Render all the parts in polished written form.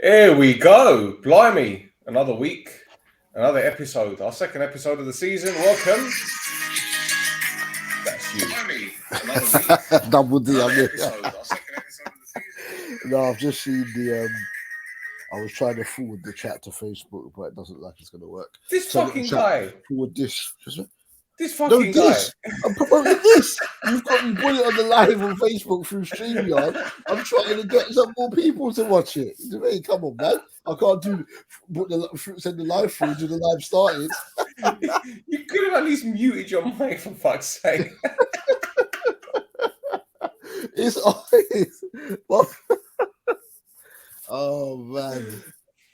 Here we go. Blimey. Another week, another episode. Our second episode of the season. Welcome. That's you. Blimey. Another week. Double D. Another I mean, episode. Our second episode of the season. no, I've just seen the. I was trying to forward the chat to Facebook, but it doesn't look like it's going to work. This So fucking chat, guy. Forward this. This No, fucking guy. this. I'm promoting this. You've got me put it on the live on Facebook through StreamYard. I'm trying to get some more people to watch it. You know what I mean? Come on, man. I can't send the live through to the live started. You could have at least muted your mic, for fuck's sake. It's always. Oh man.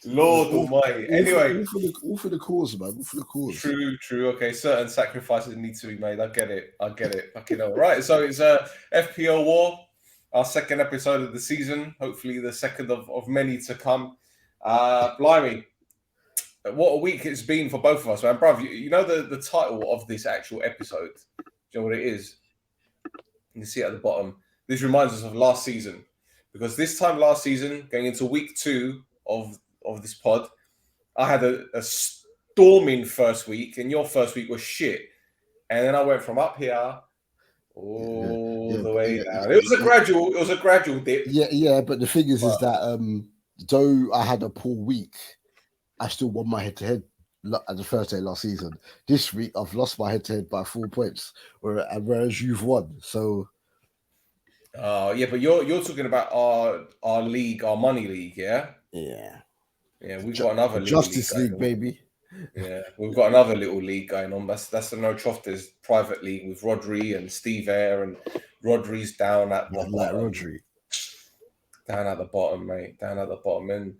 Lord Almighty. Anyway, all for the cause, man. All for the cause. True. Okay, certain sacrifices need to be made. I get it. Fucking hell. Right. So it's FPL War, our second episode of the season. Hopefully, the second of many to come. Blimey, what a week it's been for both of us, man. Bruv, you know the title of this actual episode. Do you know what it is? You can see it at the bottom. This reminds us of last season, because this time last season, going into week 2 of this pod, I had a storming first week, and your first week was shit. And then I went from up here all the way down. It was a gradual dip. Yeah, but the thing is that though I had a poor week, I still won my head-to-head at the first day last season. This week I've lost my head-to-head by 4 points, whereas you've won. So yeah, but you're talking about our league, our money league, yeah? Yeah, we've got another Justice League, baby. Yeah, we've got another little league going on. That's the No Trofters private league with Rodri and Steve Eyre, and Rodri's down at the bottom. Rodri. Down at the bottom, mate. Down at the bottom. And,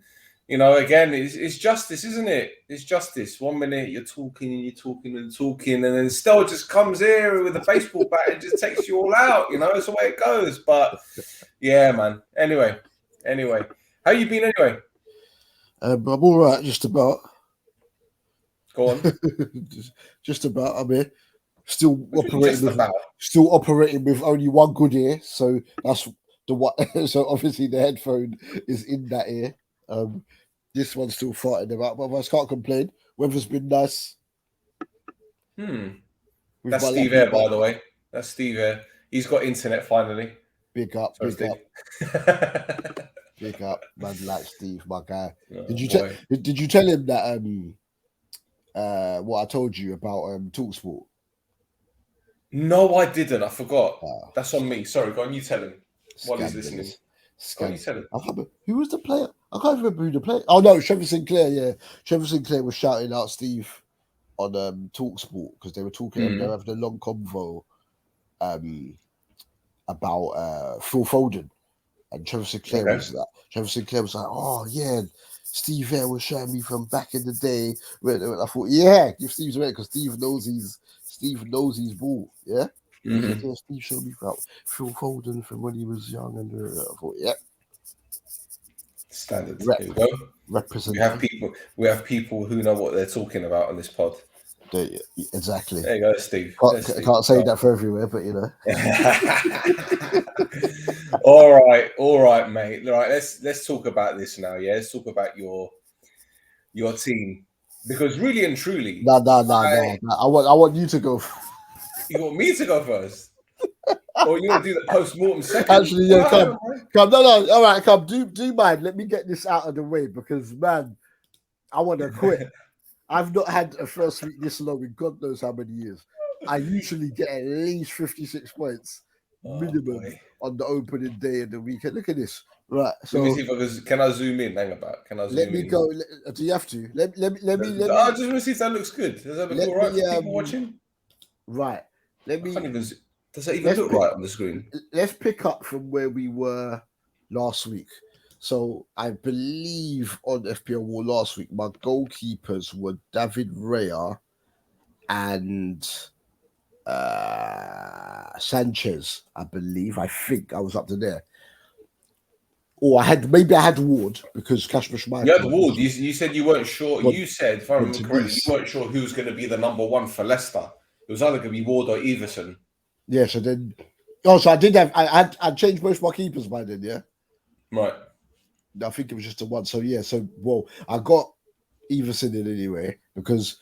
you know, again, it's justice, isn't it? It's justice. 1 minute you're talking, and then Stel just comes here with a baseball bat and just takes you all out. You know, it's the way it goes. But, yeah, man. Anyway. How you been anyway? I'm all right, just about. Go on. just about. I'm here. Still operating with only one good ear, so that's the one. So obviously the headphone is in that ear. This one's still farting about, but I can't complain. Weather's been nice. That's Steve Eyre, by the way. That's Steve Eyre. He's got internet finally. Big up. Big up, man, like Steve, my guy. Oh, did you tell him that what I told you about TalkSport? No, I didn't. I forgot. That's on me. Sorry, go on. You tell him while he's listening. Go on, you tell him. Who was the player? I can't remember who the player. Oh no, Trevor Sinclair. Yeah, Trevor Sinclair was shouting out Steve on TalkSport because they were talking. They were having a long convo about Phil Foden. And Trevor Sinclair was like, oh yeah, Steve Eyre was showing me from back in the day. I thought, yeah, give Steve a minute because Steve knows his ball. Yeah. Yeah, Steve showed me about Phil Foden from when he was young, and I thought, yeah. Standard. There you go. Represent. We have people who know what they're talking about on this pod. Exactly. There you go, Steve. Can't say that for everywhere, but you know. All right, mate. All right, let's talk about this now. Yeah, let's talk about your team, because really and truly, no. I want you to go. You want me to go first, or you want to do the post-mortem second? Actually, yeah, come. No. All right, come. Do mine. Let me get this out of the way because, man, I want to quit. I've not had a first week this long in God knows how many years. I usually get at least 56 points minimum on the opening day of the weekend. Look at this. Right. So let me see if can I zoom in? Hang about. Can I zoom in? Let me go. Do you have to? Let me. I just want to see if that looks good. Does that look all right for people watching? Right. Does that even look right on the screen? Let's pick up from where we were last week. So I believe on FPL War last week, my goalkeepers were David Raya and Sanchez. I think I was up to there. Or I had Ward because Kasper Schmeichel. You had Ward. You said you weren't sure. You said, if I remember correctly, you weren't sure who was going to be the number one for Leicester. It was either going to be Ward or Everson. Yeah. So then, so I did have. I changed most of my keepers by then. Yeah. Right. I think it was just the one. So yeah, well, I got Everson in anyway because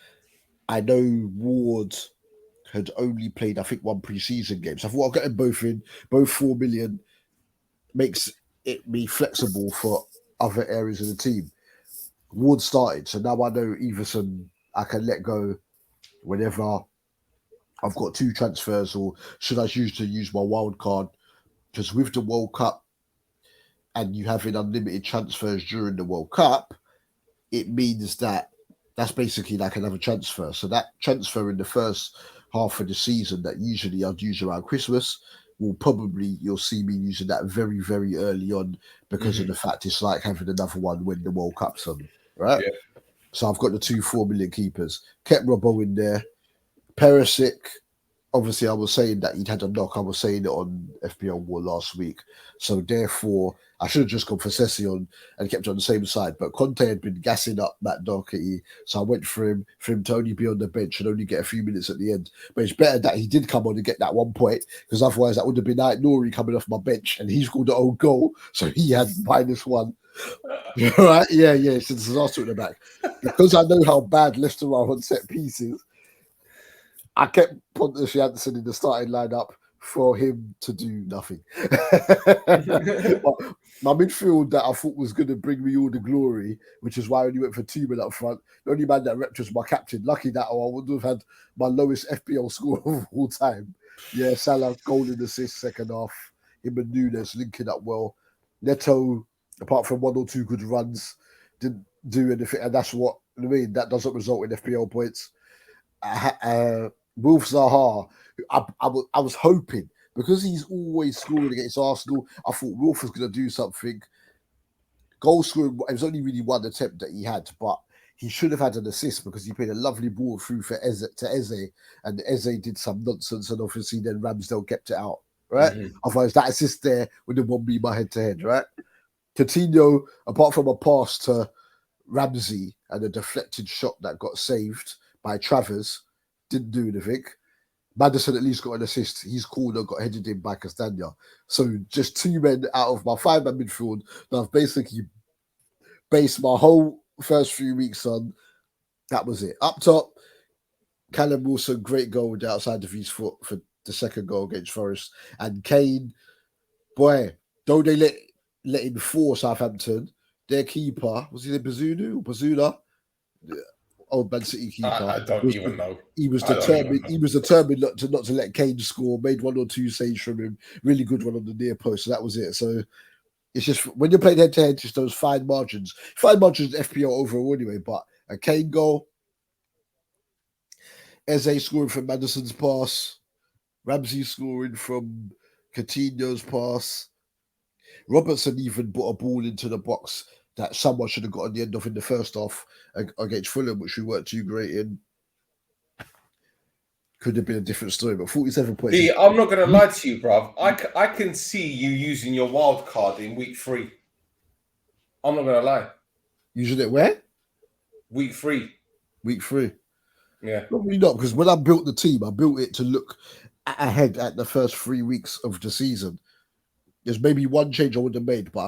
I know Ward had only played, I think, one preseason game. So I thought I'll get them both in, both 4 million, makes it be flexible for other areas of the team. Ward started, so now I know Everson I can let go whenever I've got two transfers, or should I choose to use my wild card? Because with the World Cup and you having unlimited transfers during the World Cup, it means that that's basically like another transfer. So that transfer in the first half of the season that usually I'd use around Christmas will probably you'll see me using that very, very early on because of the fact it's like having another one when the World Cup's on, right? Yeah. So I've got the two 4 million keepers. Kept Robbo in there. Perisic, obviously I was saying that he'd had a knock. I was saying it on FPL War last week. So therefore, I should have just gone for Session and kept it on the same side. But Conte had been gassing up Matt Doherty. So I went for him to only be on the bench and only get a few minutes at the end. But it's better that he did come on and get that 1 point, because otherwise that would have been like Nori coming off my bench and he scored the own goal. So he had -1. Right? Yeah. Since the last in the back. Because I know how bad Leicester are on set pieces, I kept Pontus Janssen in the starting lineup for him to do nothing. But my midfield that I thought was going to bring me all the glory, which is why I only went for 2 men up front. The only man that repped was my captain. Lucky that, or I would have had my lowest FPL score of all time. Yeah, Salah, goal and assist, second half. Him and Nunes linking up well. Neto, apart from 1 or 2 good runs, didn't do anything. And that's what I mean. That doesn't result in FPL points. Wilf Zaha, I was hoping, because he's always scoring against Arsenal, I thought Wilf was going to do something. Goal scoring, it was only really 1 attempt that he had, but he should have had an assist because he played a lovely ball through to Eze, and Eze did some nonsense, and obviously then Ramsdale kept it out, right? Otherwise, that assist there would have won me my head-to-head, right? Coutinho, apart from a pass to Ramsey and a deflected shot that got saved by Travers, didn't do anything. Maddison at least got an assist. His corner got headed in by Castagna. So just 2 men out of my 5-man midfield that I've basically based my whole first few weeks on. That was it. Up top, Callum Wilson, great goal with the outside of his foot for the second goal against Forest. And Kane, boy, though they let in 4 Southampton, their keeper, was he the Bazuna? Old Man City keeper. I don't even know. He was determined. He was determined not to let Kane score. Made 1 or 2 saves from him. Really good one on the near post. So that was it. So it's just when you're playing head to head, just those fine margins. Fine margins FPL overall anyway. But a Kane goal, Eze scoring from Maddison's pass, Ramsey scoring from Coutinho's pass. Robertson even put a ball into the box that someone should have got on the end of in the first half against Fulham, which we weren't too great in. Could have been a different story, but 47 points. I'm not going to lie to you, bruv. I can see you using your wild card in week 3. I'm not going to lie. Using it where? Week 3. Week 3. Yeah. Probably not, because when I built the team, I built it to look ahead at the first 3 weeks of the season. There's maybe 1 change I would have made, but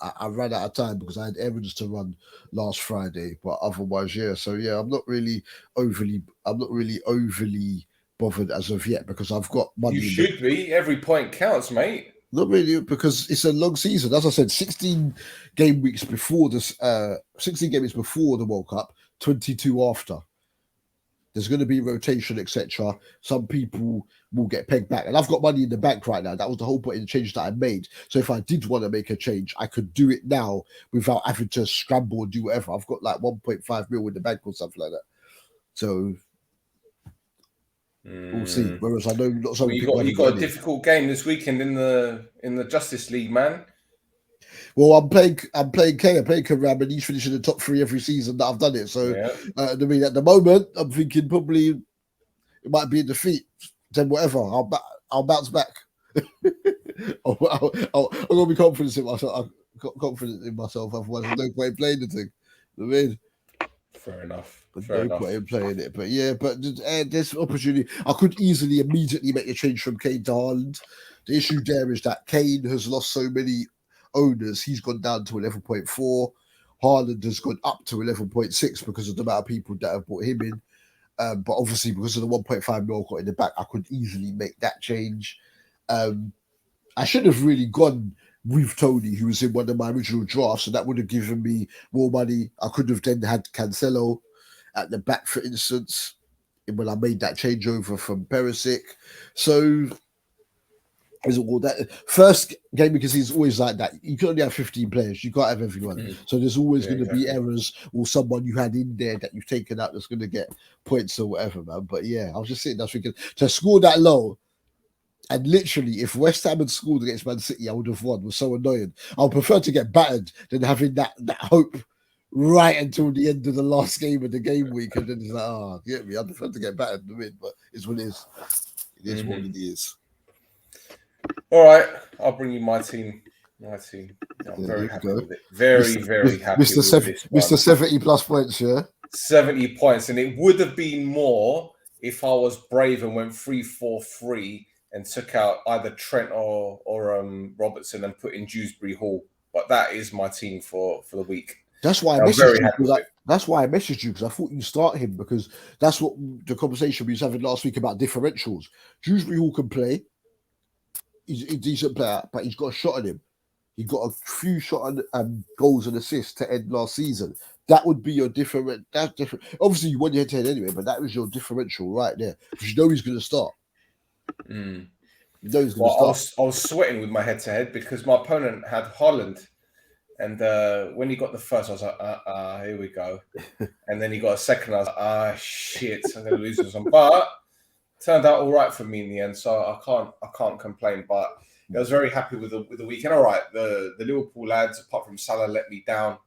I ran out of time because I had errands to run last Friday. But otherwise, yeah. So yeah, I'm not really overly bothered as of yet because I've got money. You should be. Every point counts, mate. Not really, because it's a long season. As I said, 16 game weeks before this, 16 game weeks before the World Cup, 22 after. There's going to be rotation, etc. Some people will get pegged back. And I've got money in the bank right now. That was the whole point of the change that I made. So if I did want to make a change, I could do it now without having to scramble and do whatever. I've got like 1.5 mil in the bank or something like that. So we'll see. Whereas I know not so many people. You got a difficult game this weekend in the Justice League, man. Well, I'm playing K. I'm playing Karam, and he's finishing the top 3 every season that I've done it. So, I mean, at the moment, I'm thinking probably it might be a defeat. Then whatever, I'll bounce back. I'm gonna be confident in myself. I've got confidence in myself. Otherwise, there's no point in playing the thing. I mean, fair enough. Point in playing it. But yeah, but there's opportunity. I could easily immediately make a change from Kane to Haaland. The issue there is that Kane has lost so many owners, he's gone down to 11.4. Haaland has gone up to 11.6 because of the amount of people that have brought him in. But obviously, because of the 1.5 mil got in the back, I could easily make that change. I should have really gone with Tony, who was in one of my original drafts, so that would have given me more money. I could have then had Cancelo at the back, for instance, when I made that changeover from Perisic. So is all that first game, because he's always like that. You can only have 15 players, you can't have everyone. So there's always going to be errors or someone you had in there that you've taken out that's going to get points or whatever, man. But yeah, I was just sitting there thinking to score that low. And literally, if West Ham had scored against Man City, I would have won. It was so annoying. I would prefer to get battered than having that hope right until the end of the last game of the game week. And then it's like, oh, get me. I prefer to get battered than win, but it's what it is. It is what it is. All right, I'll bring you my team. I'm very happy with it. Very happy with this one. Mr. 70 plus points, yeah? 70 points. And it would have been more if I was brave and went 3-4-3 and took out either Trent or Robertson and put in Dewsbury Hall. But that is my team for the week. That's why I messaged you. That's why I messaged you, because I thought you start him, because that's what the conversation we was having last week about differentials. Dewsbury Hall can play. He's a decent player, but he's got a shot on him. He got a few shot on goals and assists to end last season. That would be your different. That's different. Obviously, you won your head-to-head anyway, but that was your differential right there, because you know he's going to start. You know he's going to start. I was sweating with my head-to-head because my opponent had Haaland, and when he got the first, I was like, here we go. And then he got a second, I was like, shit, I'm going to lose this one. But turned out all right for me in the end, so I can't complain. But I was very happy with the weekend. All right, the Liverpool lads, apart from Salah, let me down.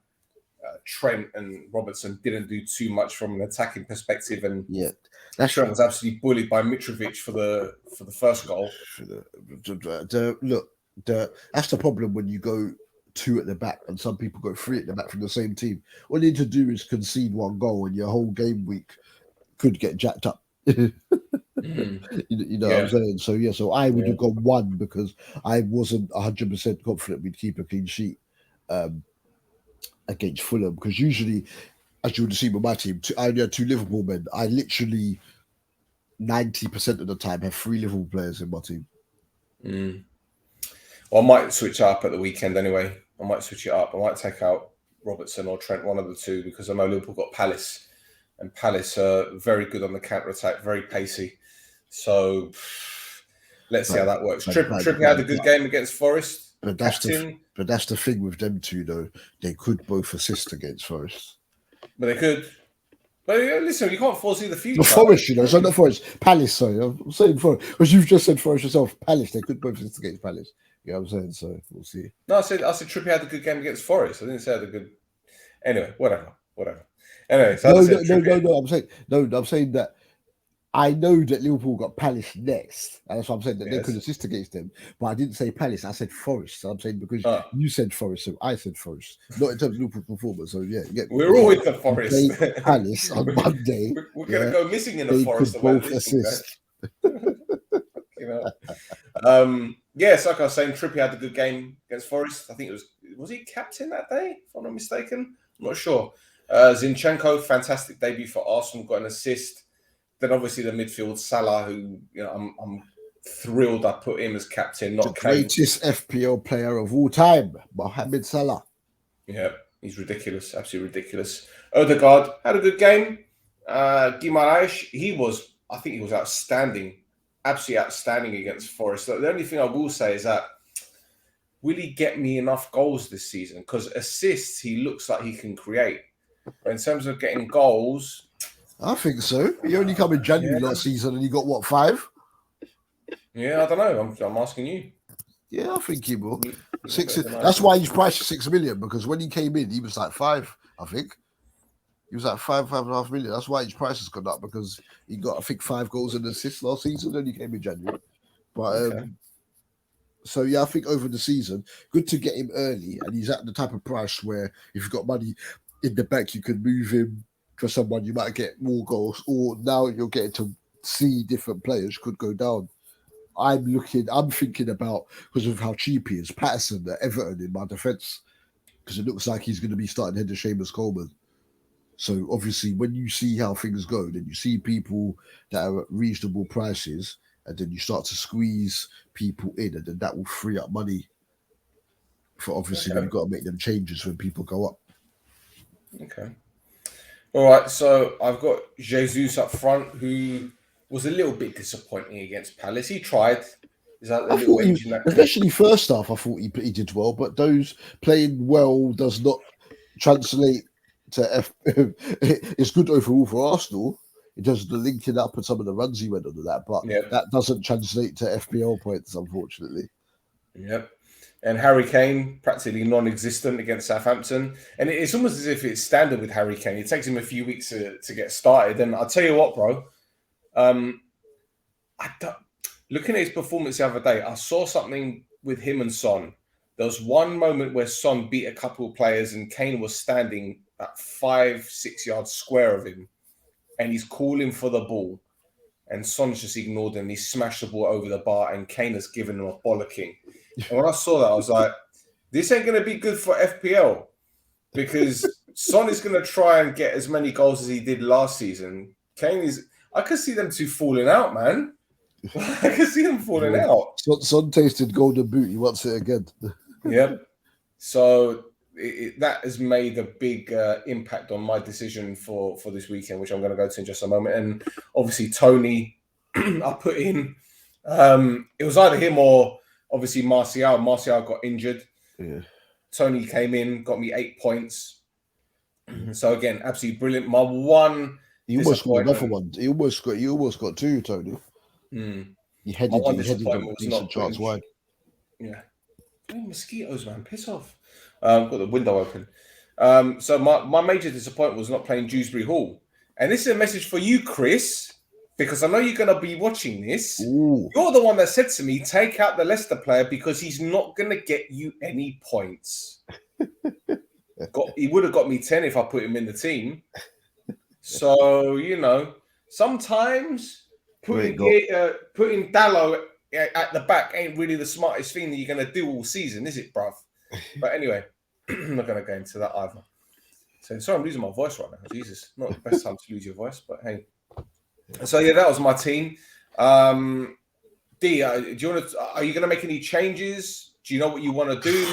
Trent and Robertson didn't do too much from an attacking perspective, and Trent was absolutely bullied by Mitrovic for the first goal. That's the problem when you go two at the back and some people go three at the back from the same team. All you need to do is concede one goal, and your whole game week could get jacked up. You know what I'm saying? So I would have gone one because I wasn't 100% confident we'd keep a clean sheet against Fulham, because usually, as you would have seen with my team, I only had two Liverpool men. I literally 90% of the time have three Liverpool players in my team. Well, I might switch up at the weekend anyway. I might switch it up. I might take out Robertson or Trent, one of the two, because I know Liverpool got Palace. And Palace are very good on the counter-attack, very pacey. So let's see how that works. Trippier had a good game against Forest. But that's the thing with them two, though. They could both assist against Forest. But they could. But listen, you can't foresee the future. The Forest, so not Forest. Palace, sorry. I'm saying Forest. Because you've just said Forest yourself. Palace, they could both assist against Palace. You know what I'm saying? So we'll see. No, I said Trippier had a good game against Forest. I didn't say I had a good... Anyway, whatever. Anyway, so I'm saying that I know that Liverpool got Palace next, and that's why I'm saying that they could assist against them. But I didn't say Palace; I said Forest. So I'm saying because you said Forest, so I said Forest, not in terms of Liverpool performance. So we're all with the Forest. Palace on Monday. We're gonna go missing in the Forest. They could both assist. So like I was saying, Trippier had a good game against Forest. I think was he captain that day, if I'm not mistaken? I'm not sure. Zinchenko, fantastic debut for Arsenal, got an assist. Then obviously the midfield, Salah, who I'm thrilled I put him as captain. Not the greatest FPL player of all time, Mohamed Salah. Yeah, he's ridiculous, absolutely ridiculous. Odegaard had a good game. Guimaraes, I think he was outstanding, absolutely outstanding against Forest. So the only thing I will say is that, will he get me enough goals this season? Because assists, he looks like he can create. But in terms of getting goals, I think so. He only came in January last season, and he got what, 5? Yeah, I don't know. I'm asking you. Yeah, I think he will. 6. That's why he's priced 6 million, because when he came in, he was like 5. I think he was like 5.5 million. That's why his price has gone up, because he got, I think, 5 goals and assists last season, and he came in January. But so I think over the season, good to get him early, and he's at the type of price where if you've got money in the bank, you can move him for someone you might get more goals, or now you're getting to see different players could go down I'm thinking about, because of how cheap he is, Patterson at Everton in my defence, because it looks like he's going to be starting head of Seamus Coleman. So obviously, when you see how things go, then you see people that are at reasonable prices, and then you start to squeeze people in, and then that will free up money for obviously when Okay. you've got to make them changes when people go up. Okay. All right. So I've got Jesus up front, who was a little bit disappointing against Palace. He tried. Is that the I little thought he, engine that could? especially first half, I thought he did well, but those playing well does not translate to F. It's good overall for Arsenal. It does the linking up and some of the runs he went on to that, but Yep. that doesn't translate to FPL points, unfortunately. Yep. And Harry Kane practically non-existent against Southampton, and it's almost as if it's standard with Harry Kane. It takes him a few weeks to get started. And I'll tell you what, bro. Um, looking at his performance the other day, I saw something with him and Son. There was one moment where Son beat a couple of players, and Kane was standing at 5-6 yards square of him, and he's calling for the ball. And Son's just ignored him. He smashed the ball over the bar, and Kane has given him a bollocking. And when I saw that, I was like, this ain't going to be good for FPL, because Son is going to try and get as many goals as he did last season. Kane is, I could see them two falling out, man. I could see them falling out. Son tasted golden boot. He wants it again. Yep. So that has made a big impact on my decision for this weekend, which I'm going to go to in just a moment. And obviously, Tony, I put in. It was either him or obviously Martial. Martial got injured. Yeah. Tony came in, got me 8 points. So again, absolutely brilliant. My one. He almost got another one. He almost got two, Tony. He headed a decent chance wide. Yeah. Mosquitoes, man, piss off. Got the window open. So my major disappointment was not playing Dewsbury Hall. And this is a message for you, Chris, because I know you're going to be watching this. Ooh. You're the one that said to me, take out the Leicester player because he's not going to get you any points. He would have got me 10 if I put him in the team. So, sometimes putting Dallo at the back ain't really the smartest thing that you're going to do all season, is it, bruv? But anyway, I'm not going to go into that either. So, sorry, I'm losing my voice right now. Jesus, not the best time to lose your voice, but hey. So, yeah, that was my team. Dee, are you going to make any changes? Do you know what you want to do?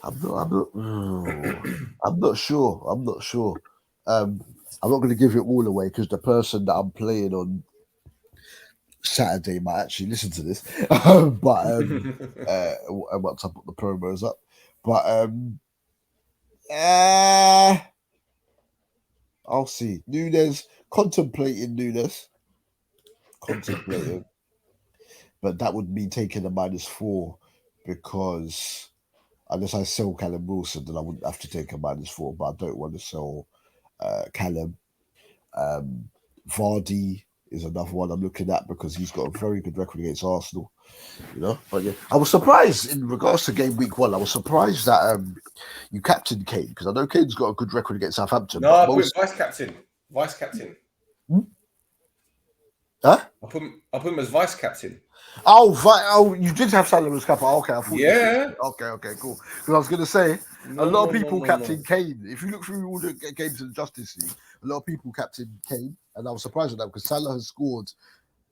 I'm not sure. I'm not going to give it all away because the person that I'm playing on Saturday might actually listen to this. But once I put the promos up, but I'll see. Contemplating Nunes, but that would mean taking a -4 because unless I sell Callum Wilson, then I wouldn't have to take a -4. But I don't want to sell Callum. Vardy is another one I'm looking at because he's got a very good record against Arsenal. But yeah, I was surprised in regards to game week 1. I was surprised that you captained Kane because I know Kane's got a good record against Southampton. No, I put vice captain. Huh? I put him as vice captain. Oh, you did have Salah as captain. Okay, I thought. Yeah. Okay, cool. Because I was going to say a lot of people captain Kane. If you look through all the games in the Justice League, a lot of people captain Kane, and I was surprised at that because Salah has scored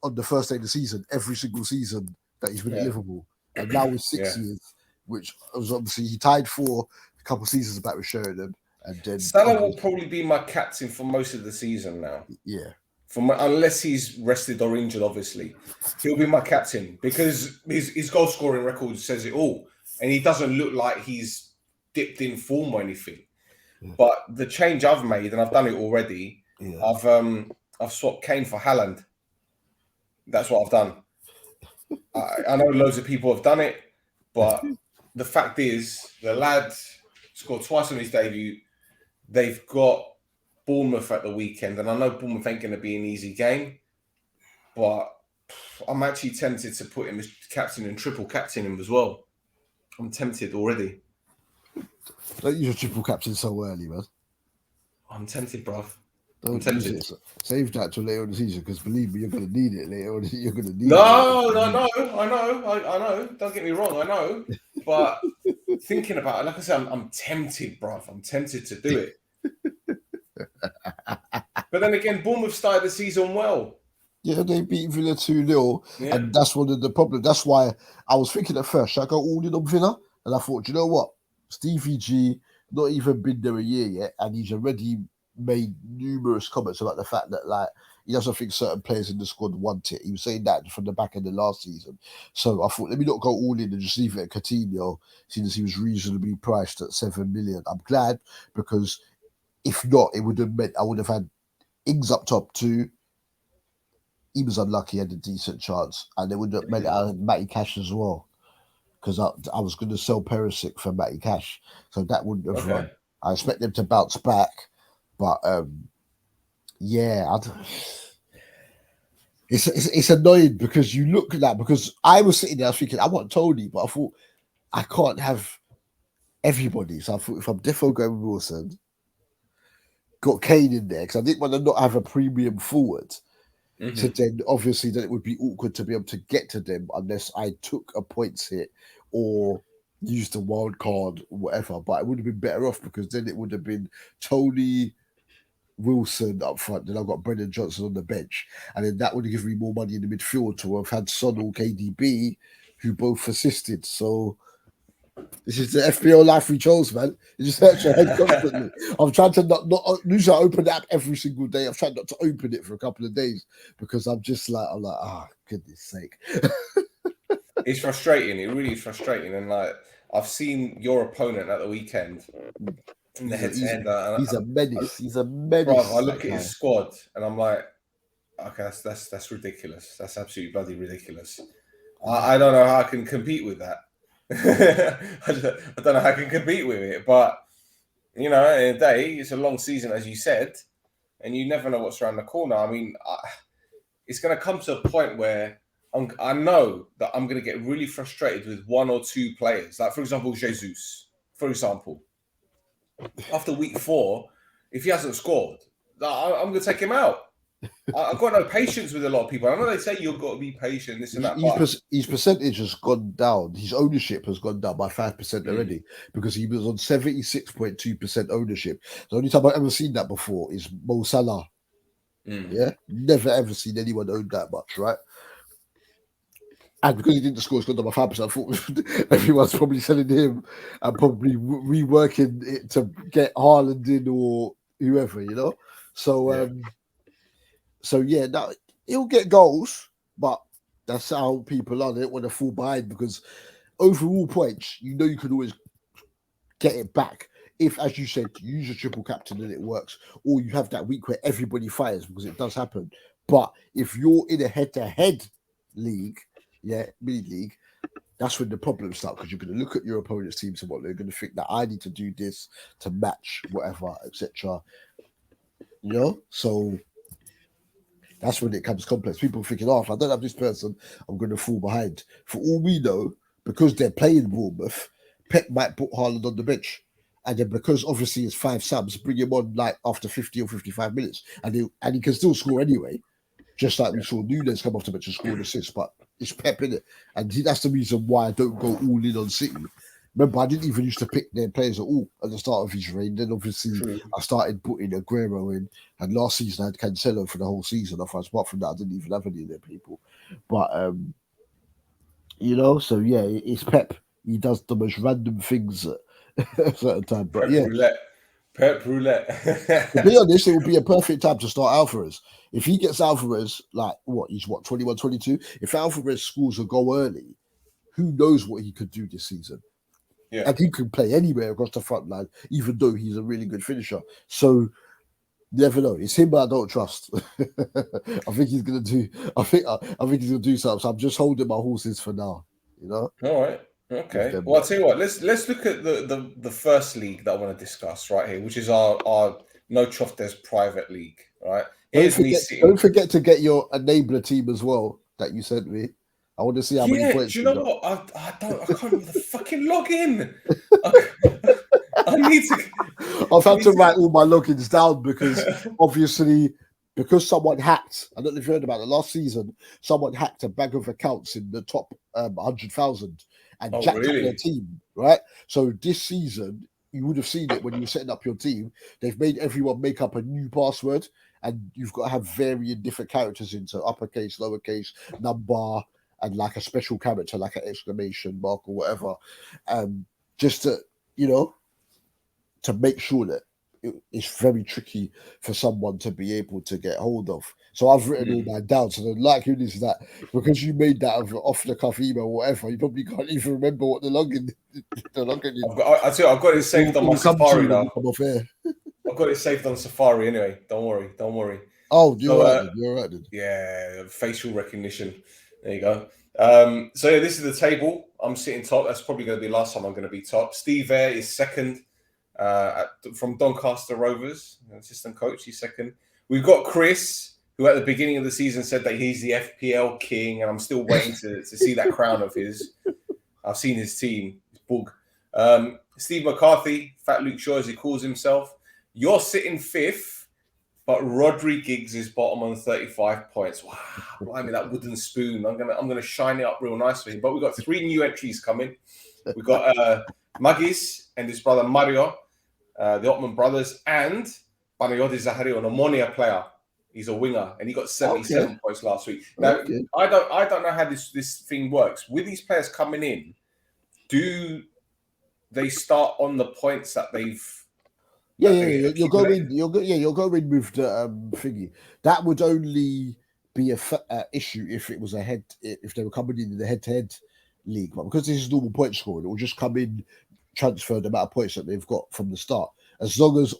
on the first day of the season every single season that he's been at Liverpool, and now with 6 years, which was obviously he tied for a couple of seasons back with Sheringham, and then Salah will probably be my captain for most of the season now. Yeah. Unless he's rested or injured, obviously, he'll be my captain because his goal scoring record says it all, and he doesn't look like he's dipped in form or anything. Yeah. But the change I've made, and I've done it already, I've swapped Kane for Haaland. That's what I've done. I know loads of people have done it, but the fact is, the lad scored twice on his debut. They've got Bournemouth at the weekend, and I know Bournemouth ain't going to be an easy game, but I'm actually tempted to put him as captain and triple captain him as well. I'm tempted already. Don't use your triple captain so early, man. I'm tempted, bruv. I'm Don't use tempted. it. Save that till later in the season because believe me, you're going to need it later on. You're going to need it. No, I know. Don't get me wrong, I know. But thinking about it, like I said, I'm tempted, bruv. I'm tempted to do it. But then again, Bournemouth started the season well. Yeah, they beat Villa 2-0, Yeah. and that's one of the problems. That's why I was thinking at first, should I go all in on Villa? And I thought, you know what? Stevie G, not even been there a year yet, and he's already made numerous comments about the fact that, like, he doesn't think certain players in the squad want it. He was saying that from the back end of last season. So I thought, let me not go all in and just leave it at Coutinho, seeing as he was reasonably priced at 7 million. I'm glad, because if not, it would have meant I would have had Ings up top too. He was unlucky, had a decent chance, and it would have meant I had Matty Cash as well, because I was going to sell Perisic for Matty Cash, so that wouldn't have run. I expect them to bounce back, but yeah, it's annoying because you look at that, because I was sitting there thinking I want Tony, but I thought I can't have everybody, so I thought if I'm defo going with Wilson, got Kane in there because I didn't want to not have a premium forward. So then obviously then it would be awkward to be able to get to them unless I took a points hit or used a wild card or whatever. But I would have been better off because then it would have been Tony Wilson up front. Then I've got Brendan Johnson on the bench. And then that would have given me more money in the midfield to have had Son or KDB, who both assisted. So this is the FPL life we chose, man. You just hurt your head constantly. I'm trying to not usually I open the app every single day. I've tried not to open it for a couple of days because I'm like, oh, goodness sake. It's frustrating. It really is frustrating. And like, I've seen your opponent at the weekend in the head-to-head. He's a menace. He's a menace. Bro, I look at his squad and I'm like, okay, that's ridiculous. That's absolutely bloody ridiculous. I don't know how I can compete with that. I don't know how I can compete with it, but you know, at the end of the day, it's a long season, as you said, and you never know what's around the corner. I mean, it's going to come to a point where I know that I'm going to get really frustrated with one or two players. Like, for example, Jesus, for example. After week 4, if he hasn't scored, I'm going to take him out. I've got no patience with a lot of people. I know they say you've got to be patient, this and that. His percentage has gone down. His ownership has gone down by 5% already because he was on 76.2% ownership. The only time I've ever seen that before is Mo Salah. Yeah, never ever seen anyone own that much, right? And because he didn't score, it's gone down by 5%. I thought everyone's probably selling him and probably reworking it to get Haaland in or whoever, you know. So, now he'll get goals, but that's how people are. They don't want to fall behind because overall points, you know, you can always get it back if, as you said, you use a triple captain and it works, or you have that week where everybody fires because it does happen. But if you're in a head-to-head league, mini league, that's when the problems start because you're going to look at your opponent's teams and what they're going to think that I need to do this to match whatever, etc. You know, so that's when it comes complex. People thinking, if I don't have this person, I'm going to fall behind. For all we know, because they're playing Bournemouth, Pep might put Haaland on the bench. And then because obviously it's 5 subs, bring him on like after 50 or 55 minutes. And he can still score anyway. Just like we saw Nunes come off the bench and score an assist. But it's Pep, innit? And that's the reason why I don't go all in on City. Remember, I didn't even used to pick their players at all at the start of his reign. Then obviously I started putting Aguero in. And last season I had Cancelo for the whole season. Apart from that, I didn't even have any of their people. But, you know, so yeah, it's Pep. He does the most random things at a certain time. But Pep roulette. To be honest, it would be a perfect time to start Alvarez. If he gets Alvarez, he's 21, 22. If Alvarez scores a goal early, who knows what he could do this season? Yeah. And he can play anywhere across the front line, even though he's a really good finisher. So, never know. It's him I don't trust. I think he's gonna do. I think he's gonna do something. So I'm just holding my horses for now. You know. All right. Okay. Well, I'll tell you what. Let's look at the first league that I want to discuss right here, which is our No Choftes private league. Right. Don't forget to get your enabler team as well that you sent me. I want to see how many points. Do you know what? I can't remember the fucking login. I need to. I've had to write all my logins down because obviously, because someone hacked. I don't know if you heard about it. Last season, someone hacked a bag of accounts in the top 100,000 and jacked up their really? team. Right. So this season, you would have seen it when you were setting up your team. They've made everyone make up a new password, and you've got to have varying different characters in, so uppercase, lowercase, number, and like a special character, like an exclamation mark or whatever, just to to make sure that it's very tricky for someone to be able to get hold of. So I've written all my doubts, and the likelihood is that because you made that off the cuff email or whatever, you probably can't even remember what the login is. I've got it saved on my Safari now. I've got it saved on Safari anyway. Don't worry. Oh, you're right then. Yeah, facial recognition. There you go. So yeah, this is the table. I'm sitting top. That's probably going to be the last time I'm going to be top. Steve Eyre is second from Doncaster Rovers, assistant coach. He's second. We've got Chris, who at the beginning of the season said that he's the FPL king, and I'm still waiting to see that crown of his. I've seen his team. It's bug. Steve McCarthy, Fat Luke Shaw, as he calls himself. You're sitting fifth, but Rodri Giggs is bottom on 35 points. Wow, blimey, that wooden spoon. I'm gonna shine it up real nice for him. But we've got 3 new entries coming. We've got Magis and his brother Mario, the Ottman brothers, and Panayoti Zahari, an Omonia player. He's a winger, and he got 77 points last week. Now, I don't know how this thing works. With these players coming in, do they start on the points that they've? You'll go in with the thingy. That would only be a issue if it was if they were coming in the head-to-head league. But because this is normal point scoring, it will just come in, transfer the amount of points that they've got from the start. As long as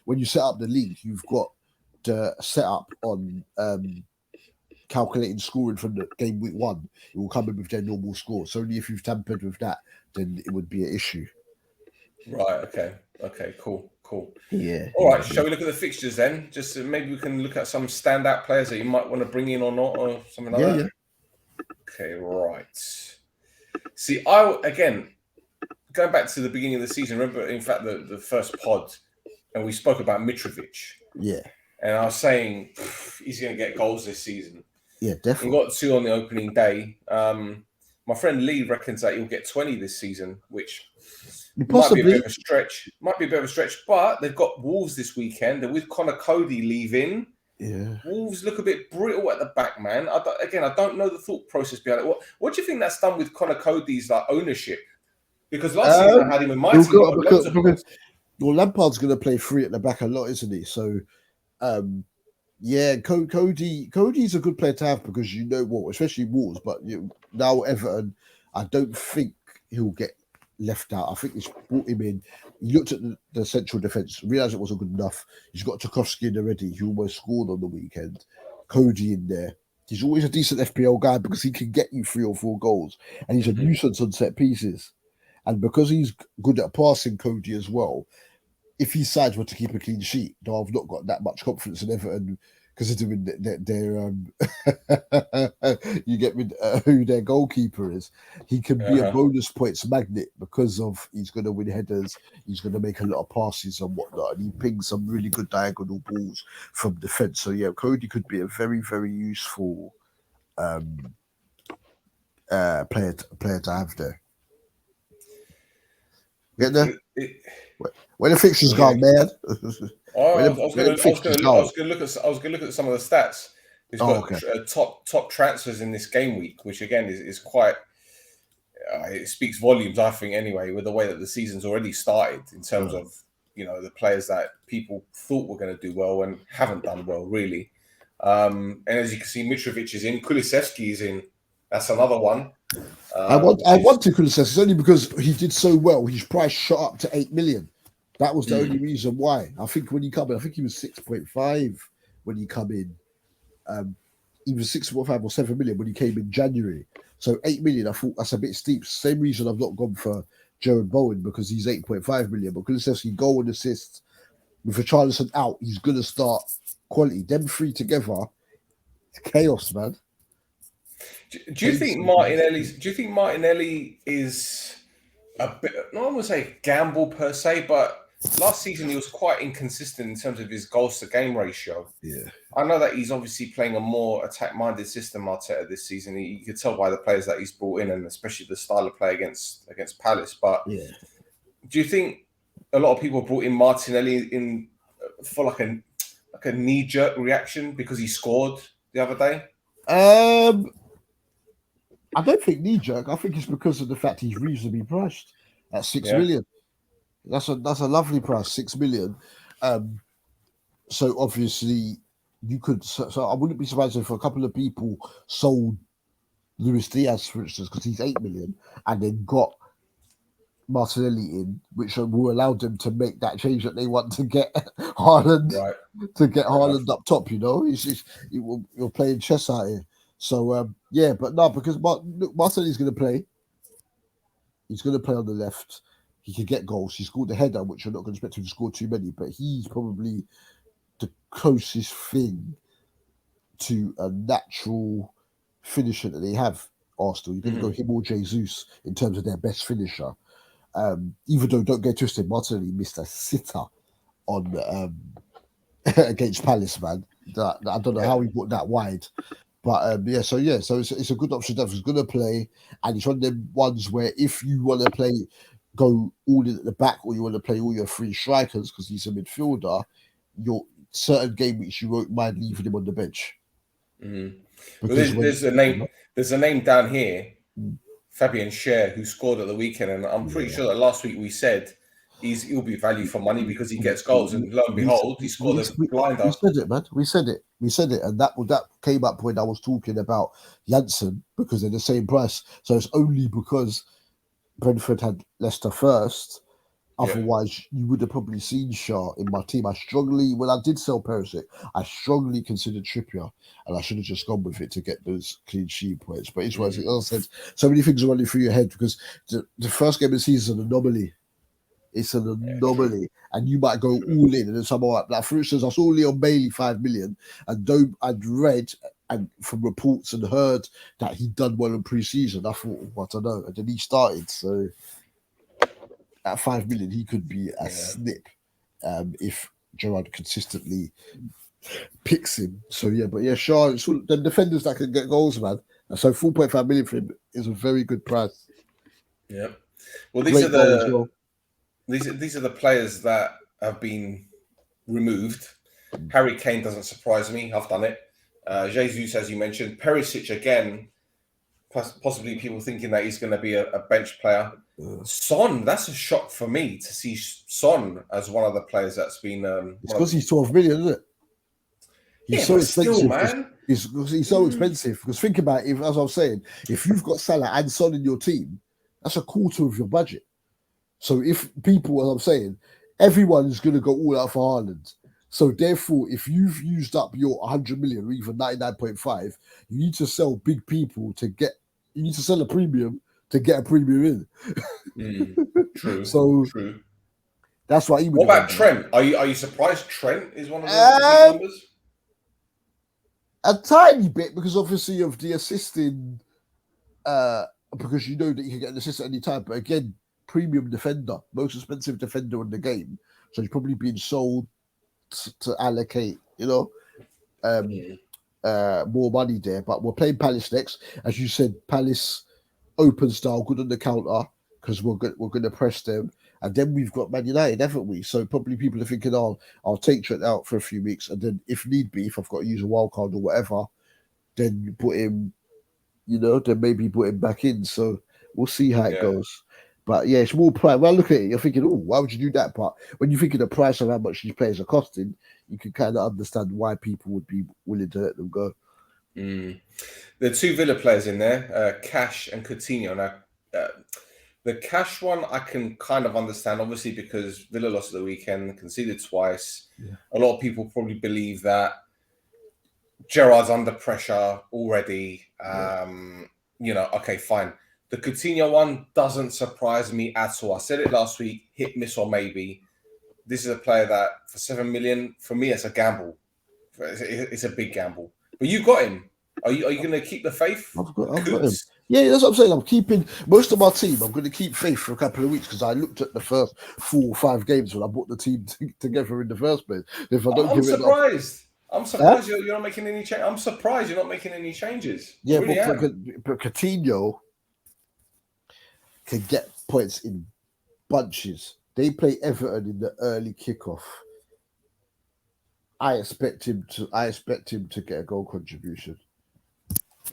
when you set up the league, you've got the setup on calculating scoring from the game week 1, it will come in with their normal score. So only if you've tampered with that, then it would be an issue. Right. Okay. Cool. Yeah. All right. Shall we look at the fixtures then? Just maybe we can look at some standout players that you might want to bring in or not, or something like that. Yeah. Okay. Right. See, again going back to the beginning of the season. Remember, in fact, the first pod, and we spoke about Mitrovic. Yeah. And I was saying he's going to get goals this season. Yeah, definitely. He got 2 on the opening day. My friend Lee reckons that he'll get 20 this season, which might be a bit of a stretch. But they've got Wolves this weekend, and with Connor Cody leaving, Wolves look a bit brittle at the back, man. I don't know the thought process behind it. What do you think that's done with Connor Cody's ownership? Because last season I had him in my team. Lampard's going to play 3 at the back a lot, isn't he? So, Cody's a good player to have because especially Wolves, but now Everton, I don't think he'll get left out. I think he's brought him in. He looked at the central defence, realised it wasn't good enough. He's got Tarkowski in already. He almost scored on the weekend. Cody in there. He's always a decent FPL guy because he can get you 3 or 4 goals, and he's a nuisance on set pieces. And because he's good at passing, Cody as well, if his sides were to keep a clean sheet, though I've not got that much confidence in Everton, considering you get who their goalkeeper is, he can be a bonus points magnet because of he's going to win headers, he's going to make a lot of passes and whatnot, and he pings some really good diagonal balls from defence. So yeah, Cody could be a very, very useful player to have there. Get there? Where the fixtures gone, man? I was going to look at some of the stats. He's got top transfers in this game week, which again is quite. It speaks volumes, I think, anyway, with the way that the season's already started in terms of the players that people thought were going to do well and haven't done well, really. And as you can see, Mitrovic is in, Kulusevski is in. That's another one. I want to Kulusevski only because he did so well. His price shot up to 8 million. That was the only reason why. I think when he came in, I think he was 6.5 when he come in. He was 6.5 or 7 million when he came in January. So 8 million, I thought that's a bit steep. Same reason I've not gone for Jared Bowen because he's 8.5 million. But Kulusevski goal and assist with Richarlison out, he's going to start quality. Them 3 together, it's chaos, man. Do you think Martinelli is a bit? No, I wouldn't say gamble per se, but last season he was quite inconsistent in terms of his goals to game ratio. Yeah. I know that he's obviously playing a more attack-minded system, Arteta, this season. You could tell by the players that he's brought in, and especially the style of play against Palace. But Yeah. do you think a lot of people brought in Martinelli in for like a knee-jerk reaction because he scored the other day? I don't think knee jerk. I think it's because of the fact he's reasonably priced at 6 Yeah. million. That's a lovely price, 6 million. So obviously you could. So I wouldn't be surprised if a couple of people sold Luis Diaz, for instance, because he's 8 million, and then got Martinelli in, which will allow them to make that change that they want to get Haaland Right. to get Fair enough. Haaland up top. You know, you're playing chess out here. So yeah, but no, because Martinelli's going to play. He's going to play on the left. He can get goals. He scored the header, which you're not going to expect him to score too many, but he's probably the closest thing to a natural finisher that they have. Arsenal, you're going to go him or Jesus in terms of their best finisher. Even though, don't get twisted, Martinelli missed a sitter on against Palace, man. That I don't know how he put that wide. But so it's a good option that he's going to play, and it's one of them ones where if you want to play, go all in at the back, or you want to play all your three strikers because he's a midfielder, your certain game weeks you won't mind leaving him on the bench. Mm-hmm. Well, there's a name down here, Fabian Schär, who scored at the weekend, and I'm pretty sure that last week we said he'll be value for money because he gets goals, and lo and behold, he scored a blinder. We said it, man. We said it, and that came up when I was talking about Janssen because they're the same price. So it's only because Brentford had Leicester first. Otherwise, you would have probably seen Schär in my team. When I did sell Perisic, I strongly considered Trippier, and I should have just gone with it to get those clean sheet points. But it's as I said, so many things are running through your head because the first game of the season is an anomaly. It's an anomaly, and you might go all in, and then someone like for instance, I saw Leon Bailey 5 million, and I'd read and from reports and heard that he'd done well in pre-season. I thought, I don't know, and then he started. So at 5 million, he could be a snip if Gerrard consistently picks him. So Schär, the defenders that can get goals, man. And so 4.5 million for him is a very good price. Yeah. Well, these are the players that have been removed. Harry Kane doesn't surprise me. I've done it. Jesus, as you mentioned, Perisic again. Possibly people thinking that he's going to be a bench player. Son, that's a shock for me to see Son as one of the players that's been. It's because he's 12 million, isn't it? He's so expensive, still, man. He's so expensive. Because think about it, as I was saying, if you've got Salah and Son in your team, that's a quarter of your budget. So if people, as I'm saying, everyone is going to go all out for Haaland. So therefore, if you've used up your 100 million or even 99.5, you need to sell big people you need to sell a premium to get a premium in. True. So true. That's why. What about Trent? Are you surprised Trent is one of the big numbers? A tiny bit, because obviously of the assisting, because you know that you can get an assist at any time. But again, premium defender, most expensive defender in the game, so he's probably being sold to allocate, more money there. But we're playing Palace next, as you said. Palace open style, good on the counter because we're going to press them, and then we've got Man United, haven't we? So probably people are thinking, I'll take Trent out for a few weeks, and then if need be, if I've got to use a wild card or whatever, then you put him, then maybe put him back in. So we'll see how it goes. But yeah, it's more price. Well, look at it, you're thinking, why would you do that? But when you think of the price of how much these players are costing, you can kind of understand why people would be willing to let them go. There are two Villa players in there, Cash and Coutinho. Now, the Cash one I can kind of understand, obviously, because Villa lost at the weekend, conceded twice. Yeah. A lot of people probably believe that Gerrard's under pressure already. Okay, fine. The Coutinho one doesn't surprise me at all. I said it last week, hit, miss, or maybe. This is a player that, for 7 million, for me, it's a gamble. It's a big gamble. But you got him. Are you going to keep the faith? I've got him. Yeah, that's what I'm saying. I'm keeping most of my team. I'm going to keep faith for a couple of weeks because I looked at the first 4 or 5 games when I brought the team together in the first place. If I don't I'm give it up, surprised. I'm huh? surprised you're not making any change. I'm surprised you're not making any changes. I Yeah, really am. but Coutinho can get points in bunches. They play Everton in the early kickoff. I expect him to. I expect him to get a goal contribution.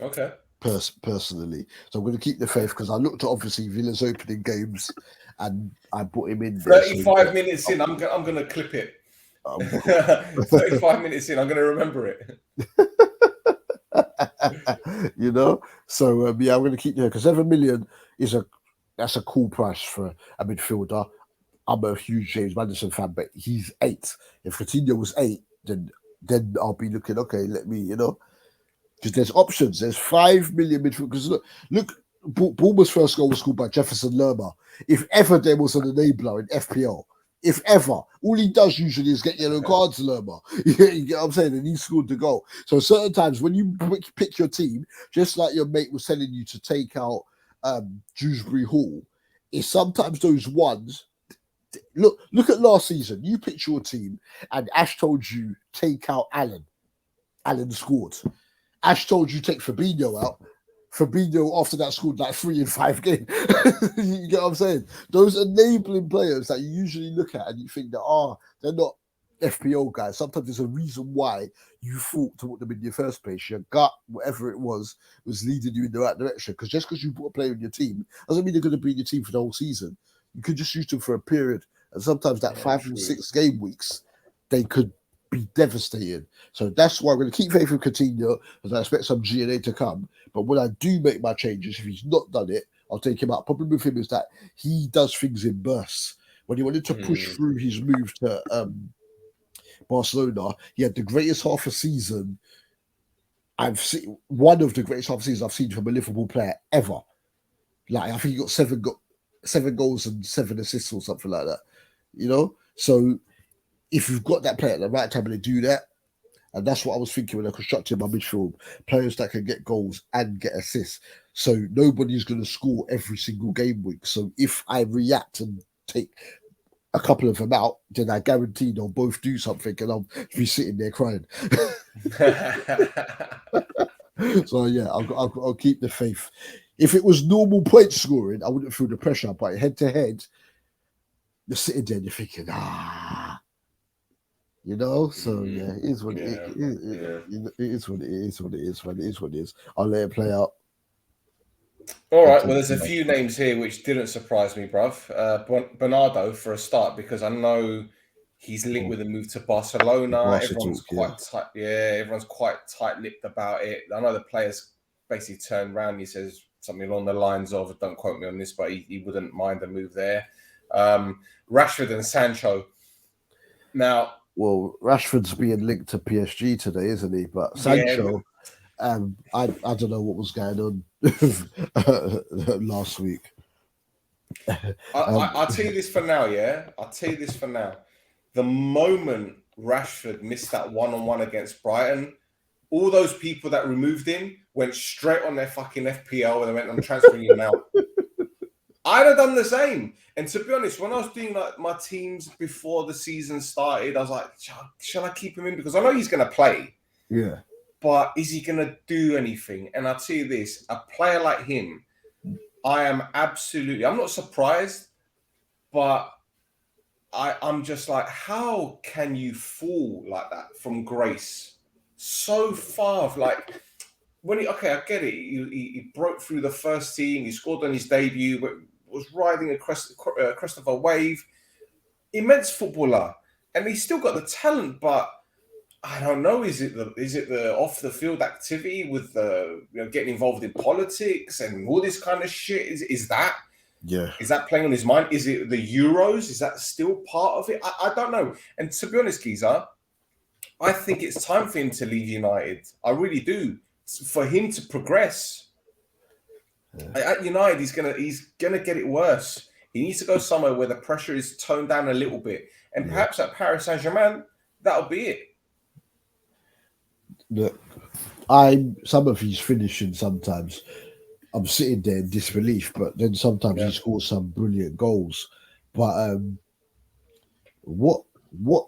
Okay. Personally. So I'm going to keep the faith because I looked at obviously Villa's opening games and I put him in there. So 35 minutes in, I'm gonna clip it. um, 35 minutes in, I'm gonna remember it. you know, so yeah, I'm going to keep there because 7 million is that's a cool price for a midfielder. I'm a huge James Maddison fan, but he's 8. If Coutinho was 8, then I'll be looking okay. Let me, because there's options. There's 5 million midfield. Because look, Bournemouth's first goal was scored by Jefferson Lerma. If ever there was an enabler in FPL, if ever, all he does usually is get yellow cards, Lerma. You get what I'm saying? And he scored the goal. So certain times when you pick your team, just like your mate was telling you to take out Dewsbury Hall, it's sometimes those ones. Look at last season. You picked your team, and Ash told you take out Allen. Allen scored. Ash told you take Fabinho out. Fabinho after that scored like 3 in 5 games. You get what I'm saying? Those enabling players that you usually look at and you think that they're not FPL guys. Sometimes there's a reason why you thought to put them in your first place. Your gut, whatever it was leading you in the right direction. Because just because you put a player in your team doesn't mean they're going to be in your team for the whole season. You could just use them for a period, and sometimes that 5 or 6 game weeks, they could be devastating. So that's why I'm going to keep faith with Coutinho, because I expect some GNA to come. But when I do make my changes, if he's not done it, I'll take him out. Problem with him is that he does things in bursts. When he wanted to push through his move to Barcelona, he had the greatest half a season I've seen. One of the greatest half seasons I've seen from a Liverpool player ever. Like I think he got 7 goals and 7 assists or something like that. So if you've got that player at the right time and they do that, and that's what I was thinking when I constructed my midfield, players that can get goals and get assists. So nobody's going to score every single game week. So if I react and take a couple of them out, then I guarantee they'll both do something and I'll be sitting there crying. So yeah, I'll keep the faith. If it was normal point scoring, I wouldn't feel the pressure. But head to head, you're sitting there and you're thinking, So yeah, it is what it is. What it is. What it is. What it is. What it is. I'll let it play out. All right. Well, there's a few names here which didn't surprise me, bruv. Bernardo for a start, because I know he's linked with a move to Barcelona. Everyone's quite tight. Yeah, everyone's quite tight-lipped about it. I know the players basically turned around. He says something along the lines of, "Don't quote me on this," but he wouldn't mind a move there. Rashford and Sancho. Now, well, Rashford's being linked to PSG today, isn't he? But Sancho, I don't know what was going on last week. I'll tell you this for now, yeah? I'll tell you this for now. The moment Rashford missed that one-on-one against Brighton, all those people that removed him went straight on their fucking FPL and they went, "I'm transferring you now." I'd have done the same. And to be honest, when I was doing like my teams before the season started, I was like, shall I keep him in? Because I know he's going to play. Yeah. But is he going to do anything? And I'll tell you this, a player like him, I'm not surprised, but I'm just like, how can you fall like that from grace? So far, like, I get it. He broke through the first team. He scored on his debut, but was riding a crest of a wave. Immense footballer, and he's still got the talent, but I don't know. Is it the off the field activity with the getting involved in politics and all this kind of shit? Is that? Yeah. Is that playing on his mind? Is it the Euros? Is that still part of it? I don't know. And to be honest, Giza, I think it's time for him to leave United. I really do. For him to progress. At United, he's gonna get it worse. He needs to go somewhere where the pressure is toned down a little bit, and perhaps at Paris Saint-Germain, that'll be it. Look, some of his finishing sometimes I'm sitting there in disbelief, but then sometimes he Yeah. scores some brilliant goals. But what what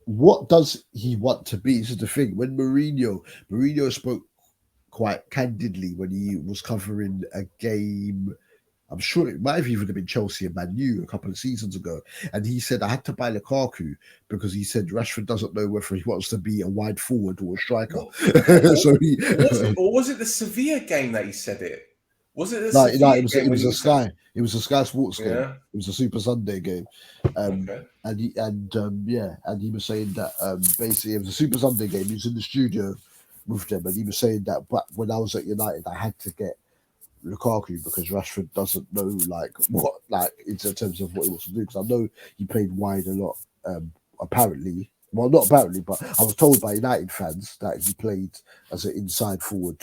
what does he want to be? This is the thing. When Mourinho spoke quite candidly when he was covering a game. I'm sure it might have even been Chelsea and Man U a couple of seasons ago. And he said, I had to buy Lukaku because he said Rashford doesn't know whether he wants to be a wide forward or a striker. So he, Or was it the Sevilla game that he said it? Was it the no, Sevilla game it when was he a was saying, Sky. It was a Sky Sports game. yeah, It was a Super Sunday game. Um, okay. and he was saying that basically it was a Super Sunday game. He was in the studio with them, and he was saying that but when I was at United, I had to get Lukaku because Rashford doesn't know like what like in terms of what he wants to do. Because I know he played wide a lot. Apparently, well, not apparently, but I was told by United fans that he played as an inside forward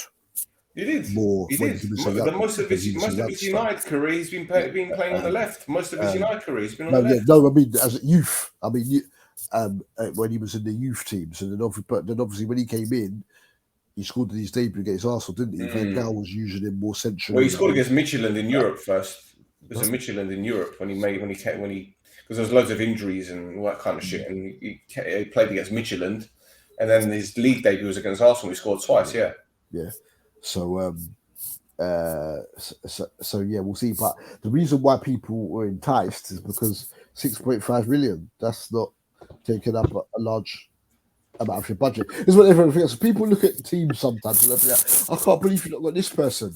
He did. more He when did. he was a The young when he was a most of his youngster. United career, he's Yeah. been playing on the left. Most of his Um, United career, he's been on no, the yeah, left. no. I mean, as a youth, I mean, when he was in the youth teams, and then obviously when he came in, he scored in his debut against Arsenal, didn't he? Van Mm. Gaal was using him more Well, he centrally. scored against Midtjylland in Europe first. There's a Midtjylland in Europe when he because there was loads of injuries and all that kind of shit, and he played against Midtjylland, and then his league debut was against Arsenal. He scored twice. Yeah. Yeah. So yeah, we'll see. But the reason why people were enticed is because 6.5 million. That's not taking up a large amount of your budget. It's what everyone thinks. People look at teams sometimes and they're like, I can't believe you've not got this person.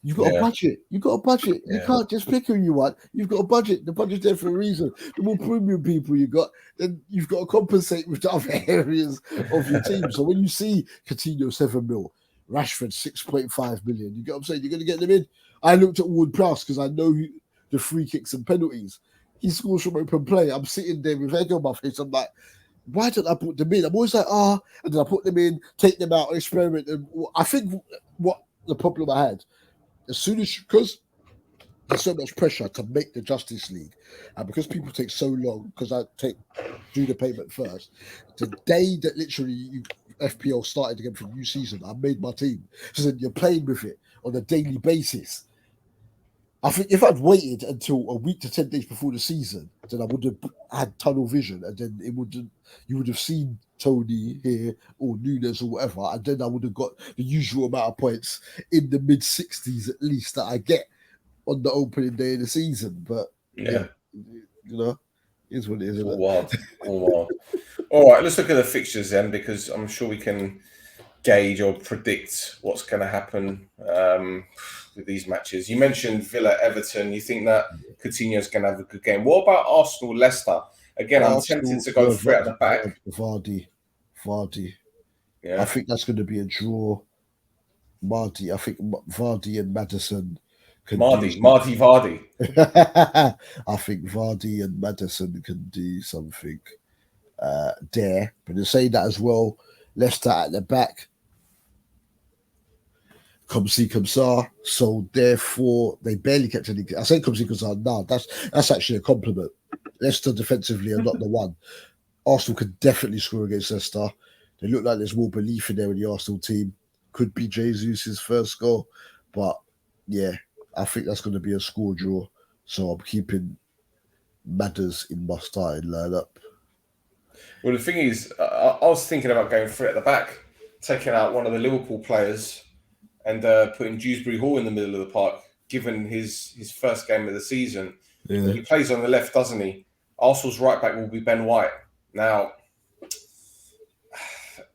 You've got a Yeah. budget. You've got a budget. You Yeah. can't just pick who you want. You've got a budget. The budget's there for a reason. The more premium people you got, then you've got to compensate with the other areas of your team. So when you see Coutinho 7 mil, Rashford 6.5 million, you get what I'm saying? You're going to get them in. I looked at Ward Prowse because I know the free kicks and penalties. He scores from open play. I'm sitting there with egg on my face. I'm like, why don't I put them in? I'm always like, and then I put them in, take them out, experiment. And I think what the problem I had, as soon as because there's so much pressure to make the Justice League, and because people take so long, because I do the payment first, the day that literally FPL started again for the new season, I made my team. So then you're playing with it on a daily basis. I think if I'd waited until a week to 10 days before the season, then I would have had tunnel vision, and then you would have seen Tony here or Nunes or whatever, and then I would have got the usual amount of points in the mid 60s at least that I get on the opening day of the season. But yeah, is what it is. All wild. All wild. All right, let's look at the fixtures then, because I'm sure we can gauge or predict what's going to happen with these matches. You mentioned Villa Everton. You think that Coutinho's going to have a good game. What about Arsenal Leicester? Again, I'm tempted to go for it at the back. Vardy. Yeah. I think that's going to be a draw. I think Vardy and Maddison. Vardy. I think Vardy and Maddison can do something there. But to say that as well, Leicester at the back. Come see, come saw. So therefore, they barely kept any. I say come see, come saw. No, that's actually a compliment. Leicester defensively are not the one. Arsenal could definitely score against Leicester. They look like there's more belief in there in the Arsenal team. Could be Jesus' first goal, but yeah, I think that's going to be a score draw. So I'm keeping Madders in my starting lineup. Well, the thing is, I was thinking about going for it at the back, taking out one of the Liverpool players and putting Dewsbury Hall in the middle of the park, given his first game of the season. Yeah. He plays on the left, doesn't he? Arsenal's right back will be Ben White. Now,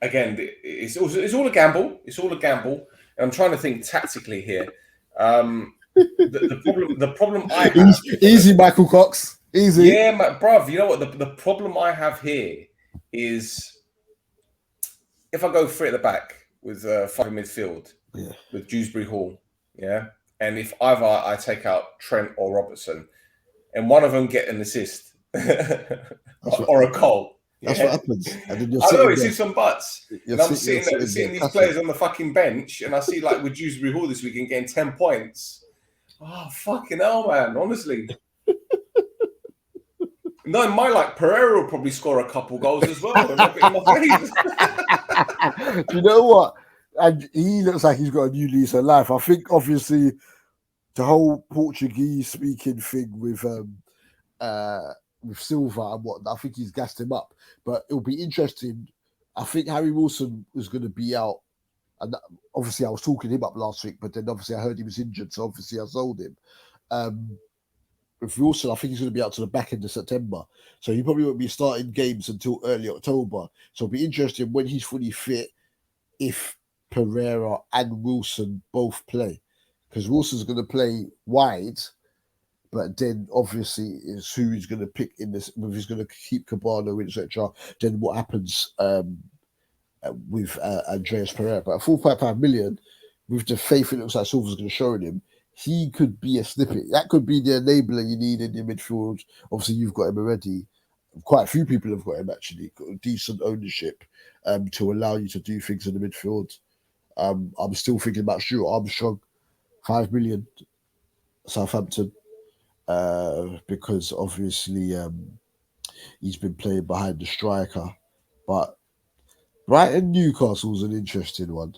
again, it's all a gamble. It's all a gamble. And I'm trying to think tactically here. The problem I have... Easy, Michael Cox. Easy. Yeah, bruv, you know what? The problem I have here is if I go free at the back with 5 in midfield, with Dewsbury Hall, and if either I take out Trent or Robertson, and one of them get an assist or a goal. That's what happens. And then I know, it's ifs and buts. And I'm seeing these cussing. players on the fucking bench, and I see like with Dewsbury Hall this weekend getting 10 points. Oh, fucking hell, man. Honestly. No, like Pereira will probably score a couple goals as well. Do you know what? And he looks like he's got a new lease of life. I think obviously the whole Portuguese speaking thing with Silva and whatnot, I think he's gassed him up. But it'll be interesting. I think Harry Wilson was going to be out, and obviously I was talking him up last week, but then obviously I heard he was injured, so obviously I sold him. With Wilson, I think he's going to be out to the back end of September, so he probably won't be starting games until early October. So it'll be interesting when he's fully fit if Pereira and Wilson both play, because Wilson's going to play wide. But then obviously is who he's going to pick in this, if he's going to keep Cabano, etc. Then what happens with Andreas Pereira? But at 4.5 million, with the faith it looks like Silva's going to show in him, he could be a snippet. That could be the enabler you need in your midfield. Obviously, you've got him already. Quite a few people have got him actually, got decent ownership to allow you to do things in the midfield. I'm still thinking about Stuart Armstrong, 5 million, Southampton. Because obviously he's been playing behind the striker. But Brighton Newcastle's an interesting one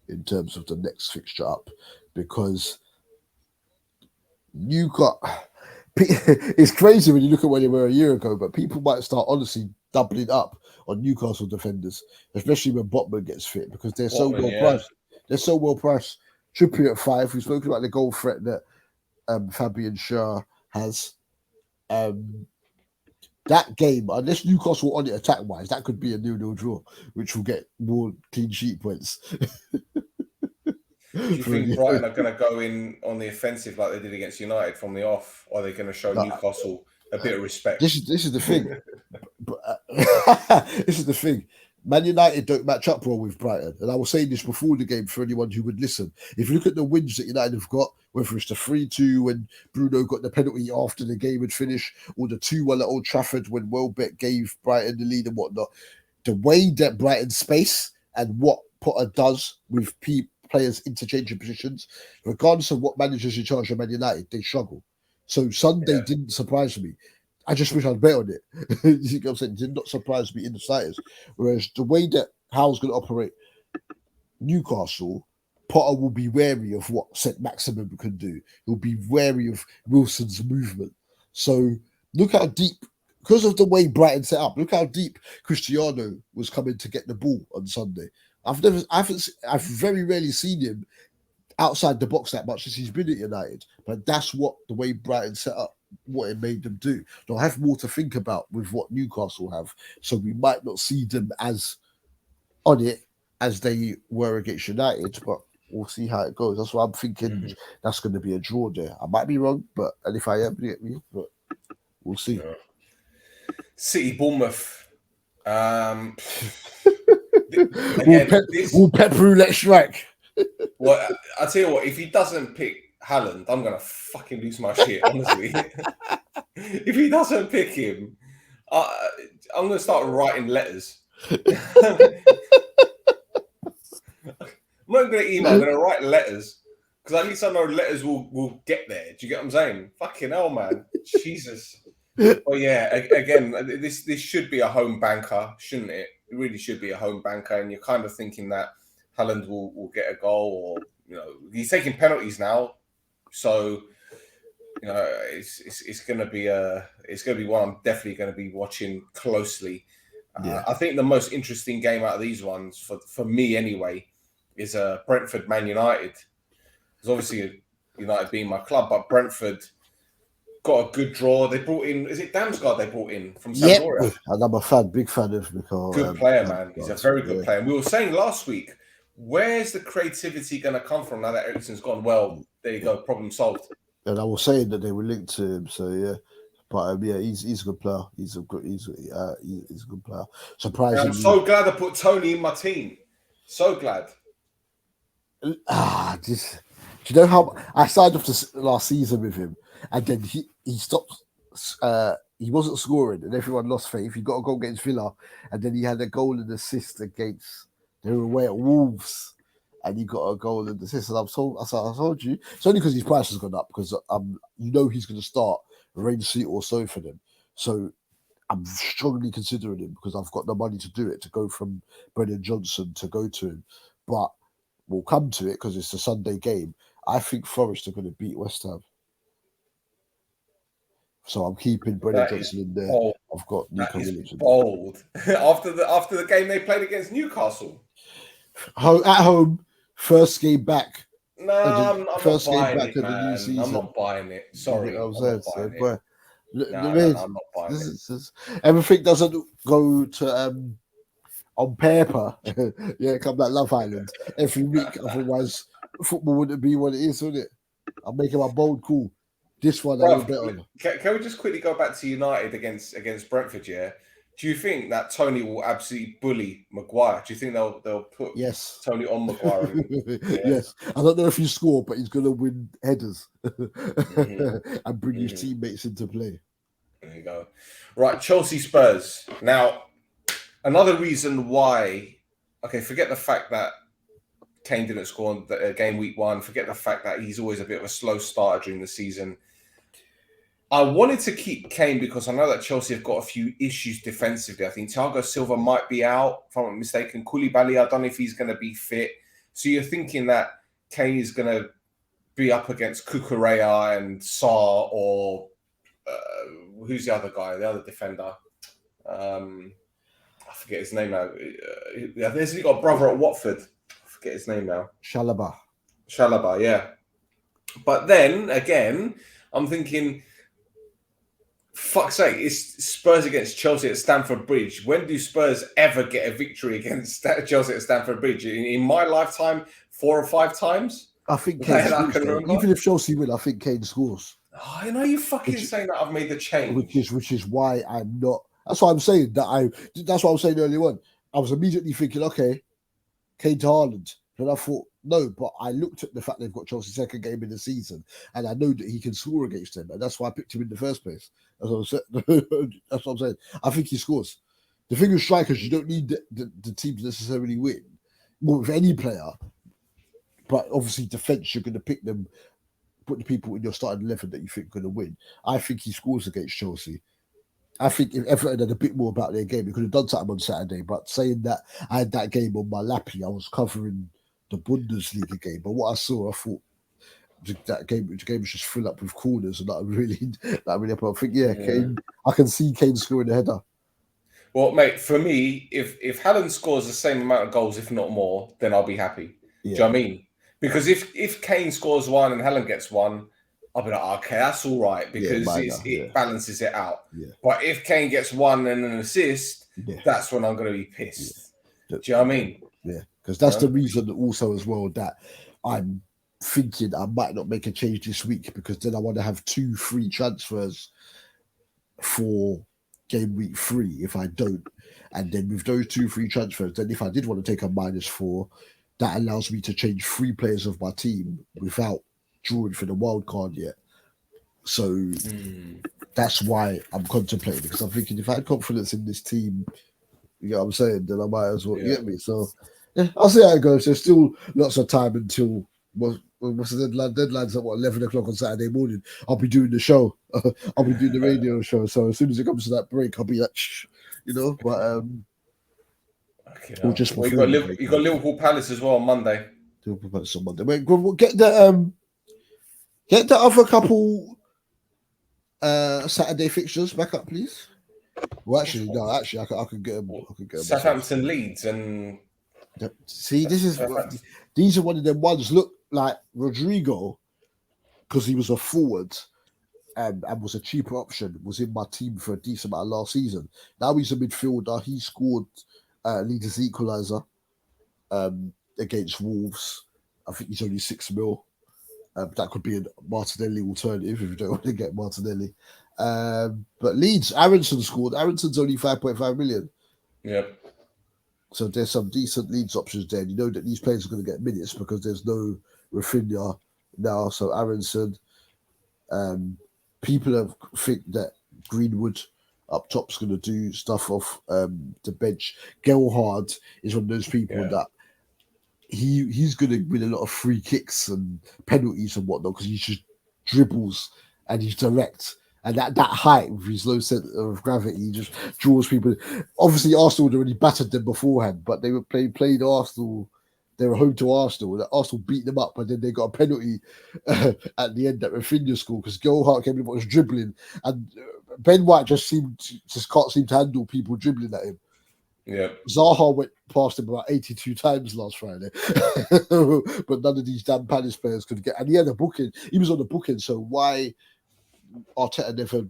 in terms of the next fixture up, because it's crazy when you look at where they were a year ago, but people might start honestly doubling up on Newcastle defenders, especially when Botman gets fit, because they're so well priced. They're so well priced. Trippier at 5. We've spoken about the goal threat that Fabian Schär has. That game, unless Newcastle on it attack wise, that could be a 0-0 draw, which will get more clean sheet points. Do you think Brighton are going to go in on the offensive like they did against United from the off, or are they going to show Newcastle a bit of respect? This is the thing. This is the thing. Man United don't match up well with Brighton. And I was saying this before the game for anyone who would listen. If you look at the wins that United have got, whether it's the 3-2 when Bruno got the penalty after the game had finished, or the 2-1 at Old Trafford when Welbeck gave Brighton the lead and whatnot, the way that Brighton space and what Potter does with players interchanging positions, regardless of what managers in charge of Man United, they struggle. So Sunday didn't surprise me. I just wish I'd bet on it. You know what I'm saying? It did not surprise me in the slightest. Whereas the way that Howe's going to operate Newcastle, Potter will be wary of what St. Maximin can do. He'll be wary of Wilson's movement. So look how deep, because of the way Brighton set up, look how deep Cristiano was coming to get the ball on Sunday. I've very rarely seen him outside the box that much since he's been at United. But that's what the way Brighton set up, what it made them do. They'll have more to think about with what Newcastle have. So we might not see them as on it as they were against United, but we'll see how it goes. That's why I'm thinking that's going to be a draw there. I might be wrong, and if I am, but we'll see. Yeah. City Bournemouth. Will Pep Roulette strike? Well, I tell you what, if he doesn't pick Haaland, I'm gonna fucking lose my shit, honestly. If he doesn't pick him, I'm gonna start writing letters. I'm not gonna email, I'm gonna write letters, because at least I know letters will get there. Do you get what I'm saying? Fucking hell, man. Jesus. Well, yeah, again, this should be a home banker, shouldn't it? It really should be a home banker, and you're kind of thinking that Haaland will get a goal, or he's taking penalties now, so it's going to be one I'm definitely going to be watching closely. I think the most interesting game out of these ones for me anyway is Brentford Man United, because obviously United being my club, but Brentford got a good draw. They brought in, is it Damsgaard they brought in from Sampdoria? And I'm a big fan of Nicole. Good player, man. He's a very good player. And we were saying last week, where's the creativity going to come from now that Eriksen's gone? Well, there you go, problem solved. And I was saying that they were linked to him, so yeah. But he's a good player. He's a good player. Surprisingly, and I'm so glad I put Tony in my team. So glad. Do you know how I signed off last season with him, and then he stopped. He wasn't scoring, and everyone lost faith. He got a goal against Villa, and then he had a goal and assist against. They were away at Wolves, and he got a goal and assist. And I told you, it's only because his price has gone up, because he's going to start range seat or so for them. So I'm strongly considering him, because I've got the money to do it, to go from Brennan Johnson to go to him. But we'll come to it because it's a Sunday game. I think Forest are going to beat West Ham. So I'm keeping Brennan Johnson in there. Bold. I've got Nico That is Williams in there. bold. after the game they played against Newcastle. At home, first game back. No, I'm not buying it, of the new man. season. I'm not buying it. Sorry, I'm not buying it. I'm not buying it. Everything doesn't go to on paper. Yeah, come like Love Island every week. Otherwise, football wouldn't be what it is, would it? I'm making my bold call. This one I will bet on. Can we just quickly go back to United against Brentford? Yeah. Do you think that Tony will absolutely bully Maguire? Do you think they'll put Tony on Maguire? Yes. I don't know if he scored, but he's going to win headers and bring his teammates into play. There you go. Right, Chelsea Spurs. Now, another reason why. Okay, forget the fact that Kane didn't score on the game week 1. Forget the fact that he's always a bit of a slow starter during the season. I wanted to keep Kane because I know that Chelsea have got a few issues defensively. I think Thiago Silva might be out, if I'm not mistaken. Koulibaly, I don't know if he's going to be fit. So you're thinking that Kane is going to be up against Cucurella and Sarr or who's the other guy, the other defender? I forget his name now. He's got a brother at Watford. I forget his name now. Chalobah, yeah. But then, again, I'm thinking... Fuck's sake, it's Spurs against Chelsea at Stamford Bridge. When do Spurs ever get a victory against Chelsea at Stamford Bridge? In my lifetime, 4 or 5 times? I think Kane scores. Even if Chelsea win, I think Kane scores. Oh, you know, you fucking saying that I've made the change. Which is why I'm not. That's why I'm saying that that's what I was saying earlier on. I was immediately thinking, okay, Kane to Haaland. And I thought, no, but I looked at the fact they've got Chelsea's second game in the season, and I know that he can score against them, and that's why I picked him in the first place. That's what I'm saying. I think he scores. The thing with strikers, you don't need the team to necessarily win. Well, with any player, but obviously defense, you're going to pick them, put the people in your starting 11 that you think are going to win. I think he scores against Chelsea. I think if Everton had a bit more about their game, they could have done something on Saturday. But saying that I had that game on my lappy, I was covering the Bundesliga game. But what I saw, I thought that game was just full up with corners, and that really. I think, Kane, I can see Kane scoring a header. Well, mate, for me, if Haaland scores the same amount of goals, if not more, then I'll be happy. Do you know what I mean? Because if Kane scores 1 and Haaland gets 1, I'll be like, okay, that's all right, because it balances it out. Yeah. But if Kane gets 1 and an assist, that's when I'm going to be pissed. Do you know what I mean? Yeah, because that's the reason also as well that I'm thinking I might not make a change this week, because then I want to have 2 free transfers for game week 3 if I don't. And then with those 2 free transfers, then if I did want to take a -4, that allows me to change 3 players of my team without drawing for the wild card yet. So that's why I'm contemplating, because I'm thinking if I had confidence in this team, you know what I'm saying, then I might as well get me. So I'll see how it goes. There's still lots of time until what's the deadline? Deadline's at 11 o'clock on Saturday morning. I'll be doing the show. I'll be doing the radio show. So as soon as it comes to that break, I'll be like, you know. But you got Liverpool Palace as well on Monday. Liverpool Palace on Monday. Wait, get the other couple Saturday fixtures back up, please. Well, actually, no. Actually, I can get them. Southampton, Leeds, and see, these are one of them ones. Look, like Rodrigo, because he was a forward and was a cheaper option, was in my team for a decent amount last season. Now he's a midfielder. He scored Leeds' equaliser against Wolves. I think he's only 6 mil. That could be a Martinelli alternative if you don't want to get Martinelli. But Leeds, Aronson scored. Aronson's only 5.5 million. Yep. So there's some decent Leeds options there. You know that these players are going to get minutes because there's no Rafinha now. So Aronson, people think that Greenwood up top's going to do stuff off the bench. Gelhardt is one of those people that he's going to win a lot of free kicks and penalties and whatnot, because he just dribbles and he's direct. And that height with his low center of gravity just draws people. Obviously, Arsenal had already battered them beforehand, but they were played Arsenal They were home to Arsenal, and Arsenal beat them up, and then they got a penalty at the end that Rafinha scored because Gerhardt came in and was dribbling, and Ben White just can't seem to handle people dribbling at him. Yeah. Zaha went past him about 82 times last Friday, but none of these damn Palace players could get. And he had a booking. He was on the booking, so why Arteta never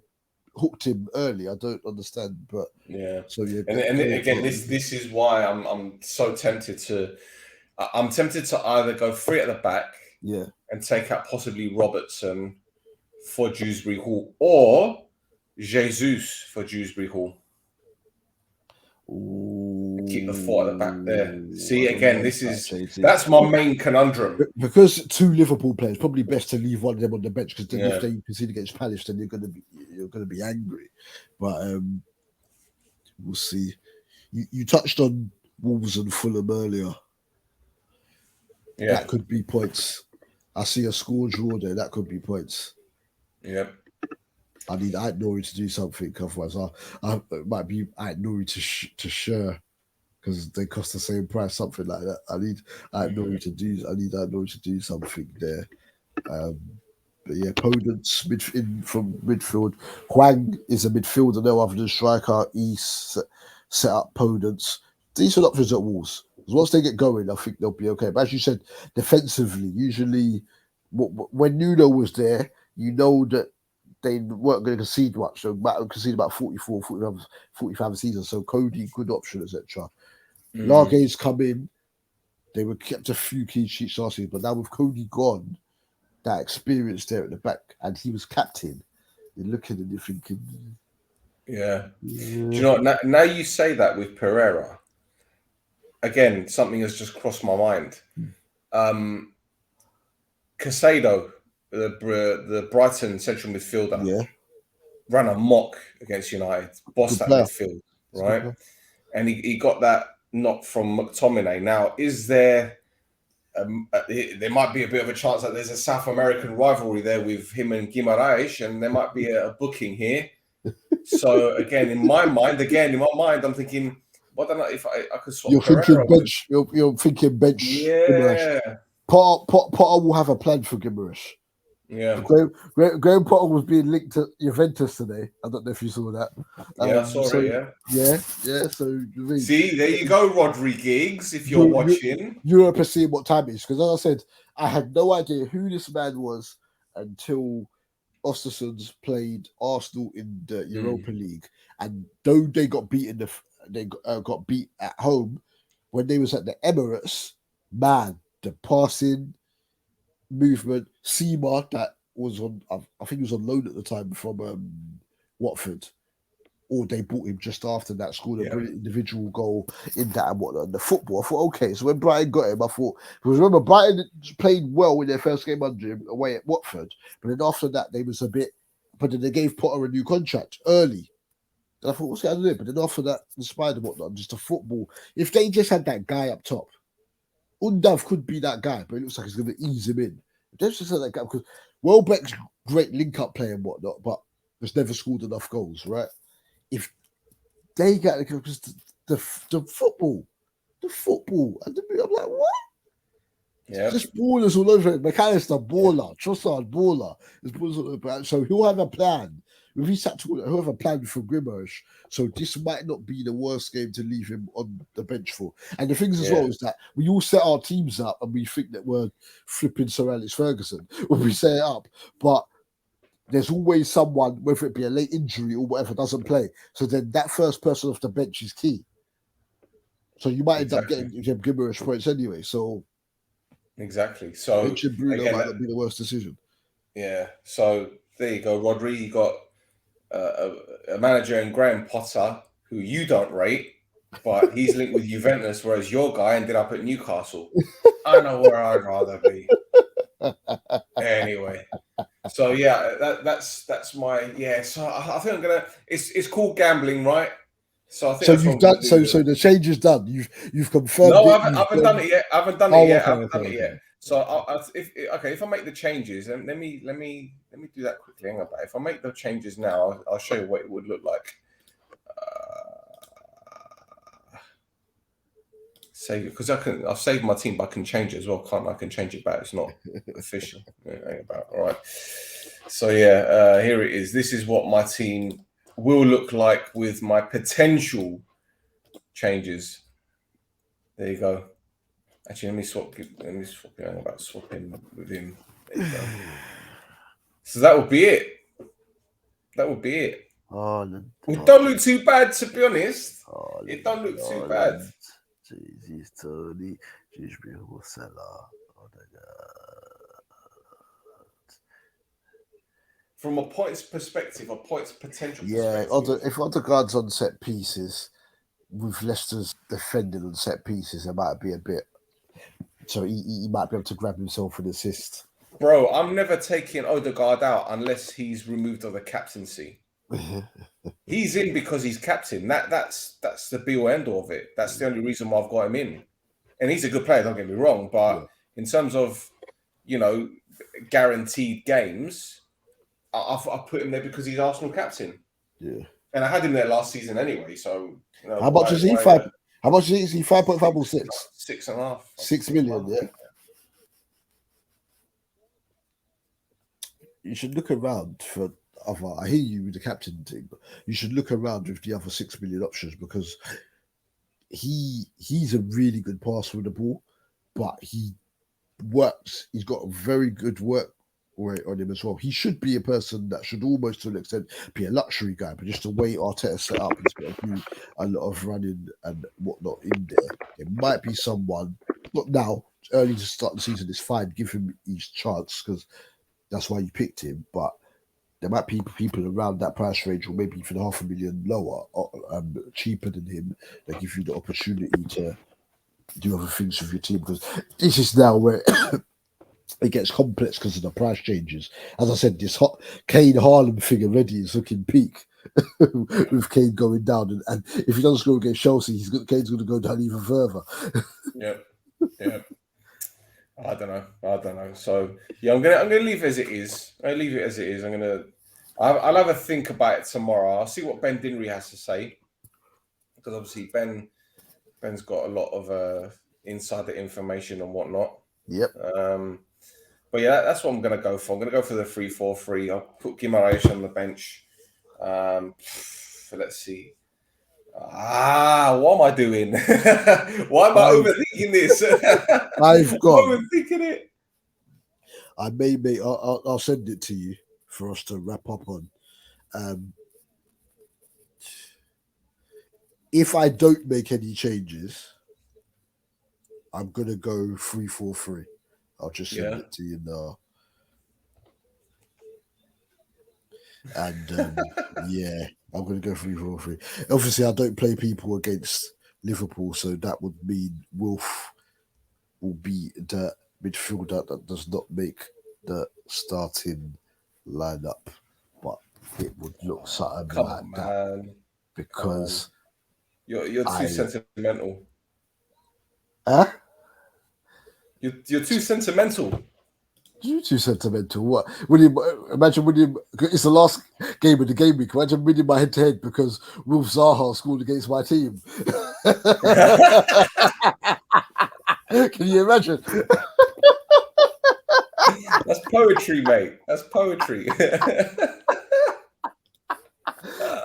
hooked him early? I don't understand. But yeah. So yeah, And again, this is why I'm so tempted to. I'm tempted to either go 3 at the back, yeah, and take out possibly Robertson for Dewsbury Hall, or Jesus for Dewsbury Hall. Keep the 4 at the back there. See, again, that's my main conundrum. Because 2 Liverpool players, probably best to leave one of them on the bench because then if they concede against Palace, then you're gonna be angry. But we'll see. You touched on Wolves and Fulham earlier. Yeah, that could be points. I see a score draw there. That could be points. Yeah. I need Ait-Nouri to do something. Otherwise, it might be Ait-Nouri to share because they cost the same price, something like that. I need Ait-Nouri to do something there. But yeah, Podence from midfield. Hwang is a midfielder now other than striker. East set up Podence. Decent options at Wolves. Because once they get going, I think they'll be okay. But as you said, defensively, usually when Nuno was there, you know that they weren't going to concede much. So concede about 44, 45 a season. So Cody, good option, etc. Largate's come in. They were kept a few clean sheets last season, but now with Cody gone, that experience there at the back, and he was captain, you're looking and you're thinking, yeah. Do you know what? Now you say that with Pereira, again, something has just crossed my mind. Caicedo, the Brighton central midfielder, ran amok against United, bossed that midfield, right? And he got that knock from McTominay. Now, is there... there might be a bit of a chance that there's a South American rivalry there with him and Guimaraes, and there might be a booking here. So again, in my mind, I'm thinking, what don't I, if I could swap? You're thinking bench. You're thinking bench. Yeah. Guimaraes. Potter will have a plan for Guimaraes. Yeah. Graham Potter was being linked to Juventus today. I don't know if you saw that. Yeah, I saw it. Yeah. So see, there you go, Rodriguez. If you're watching, Europe is seeing what time it is. Because as I said, I had no idea who this man was until Ostersund's played Arsenal in the Europa League, and though they got beaten, they got beat at home when they was at the Emirates. Man, the passing, movement, Seema that was on, I think he was on loan at the time from Watford, or they bought him just after that, scored a brilliant individual goal in that and whatnot. The football, I thought, okay, so when Brighton got him, I thought, because remember, Brighton played well in their first game under him away at Watford, but then after that, they was a bit, but then they gave Potter a new contract early. And I thought, what's going on there? But then after that, despite whatnot, just the football, if they just had that guy up top, Undav could be that guy, but it looks like it's going to ease him in. They just had that guy because Welbeck's great link-up player and whatnot, but has never scored enough goals, right? If they get the football, and I'm like, what? Yeah, just ballers all over it. McAllister baller, Trossard baller. So he'll have a plan. If he's he'll have a plan for Guimaraes. So this might not be the worst game to leave him on the bench for. And the things as well is that we all set our teams up and we think that we're flipping Sir Alex Ferguson when we set it up, but there's always someone, whether it be a late injury or whatever, doesn't play. So then that first person off the bench is key. So you might end up getting Guimaraes points anyway. So So benching Bruno might not be the worst decision. Yeah. So there you go, Rodri. You got a manager in Graham Potter who you don't rate, but he's linked with Juventus, whereas your guy ended up at Newcastle. I know where I'd rather be. Anyway. So yeah, that's my So I think I'm gonna. It's called gambling, right? So I think you've done. So the change is done. You've confirmed. No, I haven't done it yet. I haven't done it yet. So if I make the changes, and let me do that quickly. Hang on, if I make the changes now, I'll show you what it would look like. Save it because I've saved my team, but I can change it as well. Can't I? Can change it back. It's not official. It ain't about all right. So yeah, here it is. This is what my team will look like with my potential changes. There you go. Actually, let me swap. I'm about swapping with him. There you go. So that would be it. That would be it. It don't look too bad, to be honest. It don't look too bad. Jesus, Tony, Jibril Salah. From a points perspective, a points potential Yeah, perspective. if Odegaard's on set pieces, with Leicester's defending on set pieces, it might be a bit. So he might be able to grab himself an assist. Bro, I'm never taking Odegaard out unless he's removed of the captaincy. He's in because he's captain. That's the be all end all of it. That's the only reason why I've got him in. And he's a good player, don't get me wrong. But in terms of, guaranteed games, I put him there because he's Arsenal captain. Yeah. And I had him there last season anyway. So how much is he? How much is he? 5.5 or 6? 6.5. 6 million, yeah. You should look around for other. I hear you with the captain thing, but you should look around with the other 6 million options because he's a really good passer with the ball, but he works. He's got a very good work rate on him as well. He should be a person that should almost to an extent be a luxury guy, but just the way Arteta set up, he's got to do a lot of running and whatnot in there. It might be someone, not now, early to start the season is fine, give him his chance because that's why you picked him, but there might be people around that price range or maybe even $500,000 lower, cheaper than him, that give you the opportunity to do other things with your team, because this is now where it gets complex because of the price changes. As I said, this Kane Haaland thing already is looking peak with Kane going down, and if he doesn't score against Chelsea, Kane's going to go down even further. Yeah. I don't know. So yeah, I'm gonna leave it as it is. I'll leave it as it is. I'll have a think about it tomorrow. I'll see what Ben Dinnery has to say, because obviously Ben's got a lot of insider information and whatnot. Yep. But yeah, that's what I'm gonna go for. I'm gonna go for the 3-4-3. I'll put Guimaraes on the bench. Let's see. What am I doing? Why am I overthinking this? I've got. I'm overthinking it. I may make. I'll send it to you for us to wrap up on. If I don't make any changes, I'm gonna go 3-4-3. I'll just send it to you now. And yeah, I'm going to go 3-4-3. Obviously, I don't play people against Liverpool, so that would mean Wolf will be the midfielder that does not make the starting lineup. But it would look something like that because you're too sentimental. Huh? You're too sentimental. You're too sentimental. What? Imagine winning. It's the last game of the game week. Imagine winning my head-to-head because Wolf Zaha scored against my team. Can you imagine? That's poetry, mate. That's poetry.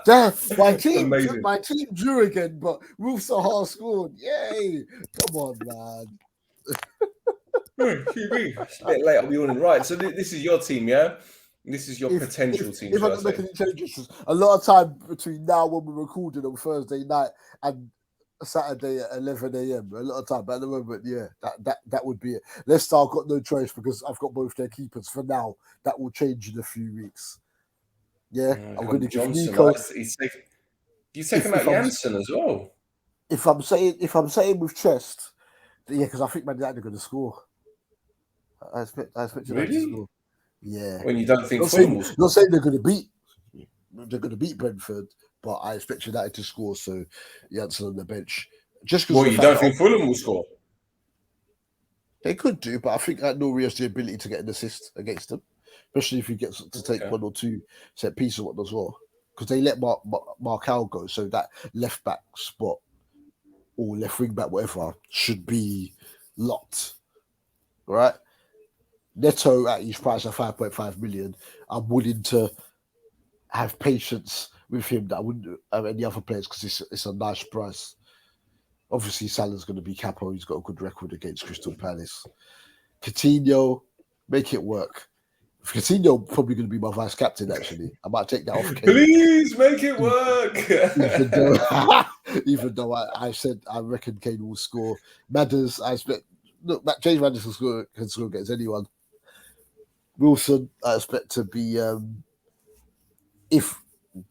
Damn, my team drew again, but Wolf Zaha scored. Yay! Come on, man. It's a bit late on the morning. Right, so this is your team, yeah? This is your potential team. If I don't make any changes, a lot of time between now when we're recording on Thursday night and Saturday at 11 a.m. A lot of time, but at the moment, yeah, that would be it. Leicester, I've got no choice because I've got both their keepers for now. That will change in a few weeks. Yeah, I'm going to give Nico. You've taken out Janssen as well. If I'm saying with chest, yeah, because I think Man United are going to score. I expect United to score. Yeah. When you don't think Fulham will score. Not saying they're going to beat Brentford, but I expect United to score. So Janssen on the bench. Just because you don't think Fulham will score? They could do, but I think that Nori has the ability to get an assist against them, especially if he gets to take one or two set pieces or what as well. Because they let Marcal go, so that left back spot or left wing back, whatever, should be locked, right? Neto at his price of 5.5 million, I'm willing to have patience with him that I wouldn't have any other players because it's a nice price. Obviously, Salah's going to be capo. He's got a good record against Crystal Palace. Coutinho, make it work. Coutinho probably going to be my vice captain. Actually, I might take that off. Kane. Please make it work. Even though I said I reckon Kane will score. Madders, I expect. Look, James Madders can score against anyone. Wilson, I expect to be. If